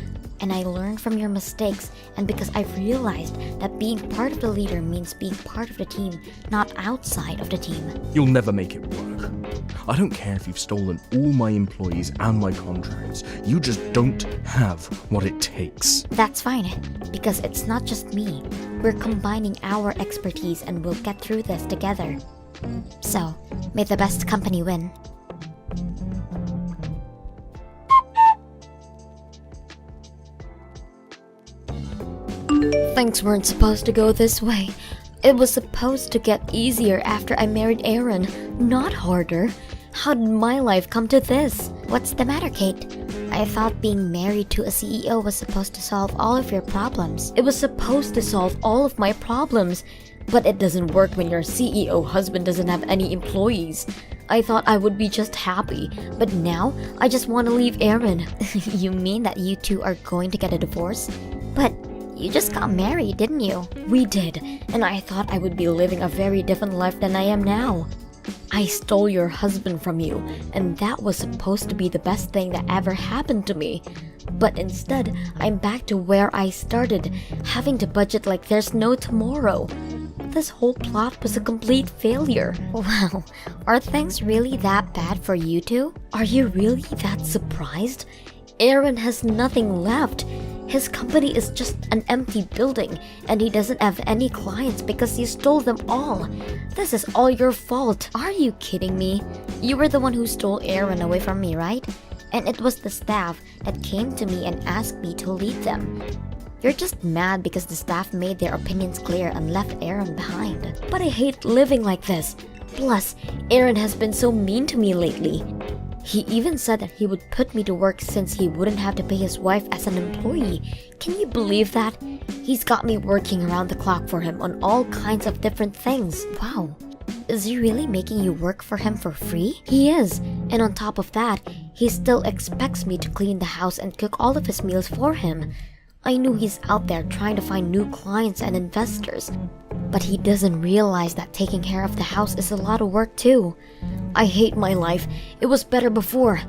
and I learned from your mistakes, and because I've realized that being part of the leader means being part of the team, not outside of the team. You'll never make it work. I don't care if you've stolen all my employees and my contracts. You just don't have what it takes. That's fine, because it's not just me. We're combining our expertise and we'll get through this together. So, may the best company win. Things weren't supposed to go this way. It was supposed to get easier after I married Aaron, not harder. How did my life come to this? What's the matter, Kate? I thought being married to a CEO was supposed to solve all of your problems. It was supposed to solve all of my problems. But it doesn't work when your CEO husband doesn't have any employees. I thought I would be just happy, but now I just want to leave Aaron. You mean that you two are going to get a divorce? But you just got married, didn't you? We did, and I thought I would be living a very different life than I am now. I stole your husband from you, and that was supposed to be the best thing that ever happened to me. But instead, I'm back to where I started, having to budget like there's no tomorrow. This whole plot was a complete failure. Wow, are things really that bad for you two? Are you really that surprised? Aaron has nothing left. His company is just an empty building, and he doesn't have any clients because you stole them all. This is all your fault. Are you kidding me? You were the one who stole Aaron away from me, right? And it was the staff that came to me and asked me to lead them. You're just mad because the staff made their opinions clear and left Aaron behind. But I hate living like this. Plus, Aaron has been so mean to me lately. He even said that he would put me to work since he wouldn't have to pay his wife as an employee. Can you believe that? He's got me working around the clock for him on all kinds of different things. Wow. Is he really making you work for him for free? He is. And on top of that, he still expects me to clean the house and cook all of his meals for him. I knew he's out there trying to find new clients and investors. But he doesn't realize that taking care of the house is a lot of work too. I hate my life. It was better before.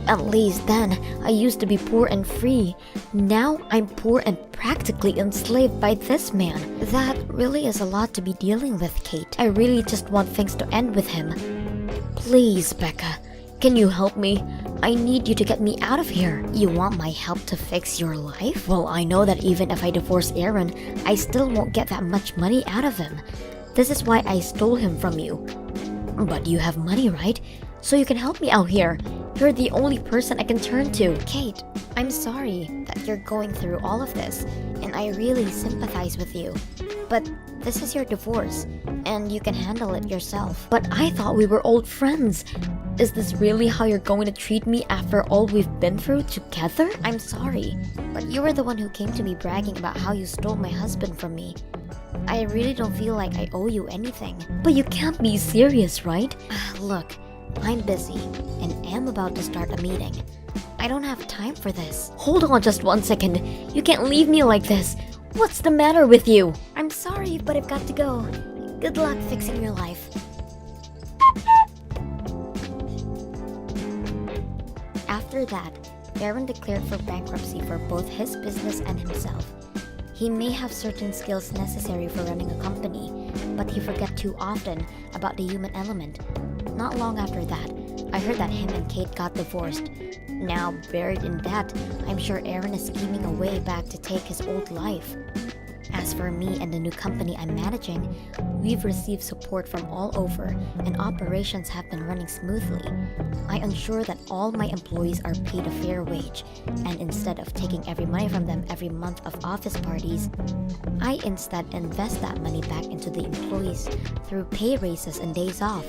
At least then, I used to be poor and free. Now I'm poor and practically enslaved by this man. That really is a lot to be dealing with, Kate. I really just want things to end with him. Please, Becca, can you help me? I need you to get me out of here. You want my help to fix your life? Well, I know that even if I divorce Aaron, I still won't get that much money out of him. This is why I stole him from you. But you have money, right? So you can help me out here. You're the only person I can turn to. Kate, I'm sorry that you're going through all of this, and I really sympathize with you. But this is your divorce, and you can handle it yourself. But I thought we were old friends. Is this really how you're going to treat me after all we've been through together? I'm sorry, but you were the one who came to me bragging about how you stole my husband from me. I really don't feel like I owe you anything. But you can't be serious, right? Look, I'm busy and am about to start a meeting. I don't have time for this. Hold on just 1 second. You can't leave me like this. What's the matter with you? I'm sorry, but I've got to go. Good luck fixing your life. After that, Aaron declared for bankruptcy for both his business and himself. He may have certain skills necessary for running a company, but he forgot too often about the human element. Not long after that, I heard that him and Kate got divorced. Now, buried in that, I'm sure Aaron is scheming a way back to take his old life. As for me and the new company I'm managing, we've received support from all over and operations have been running smoothly. I ensure that all my employees are paid a fair wage, and instead of taking every money from them every month of office parties, I instead invest that money back into the employees through pay raises and days off.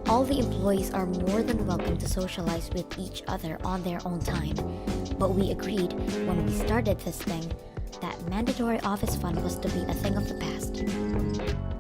All the employees are more than welcome to socialize with each other on their own time, but we agreed when we started this thing that mandatory office fun was to be a thing of the past.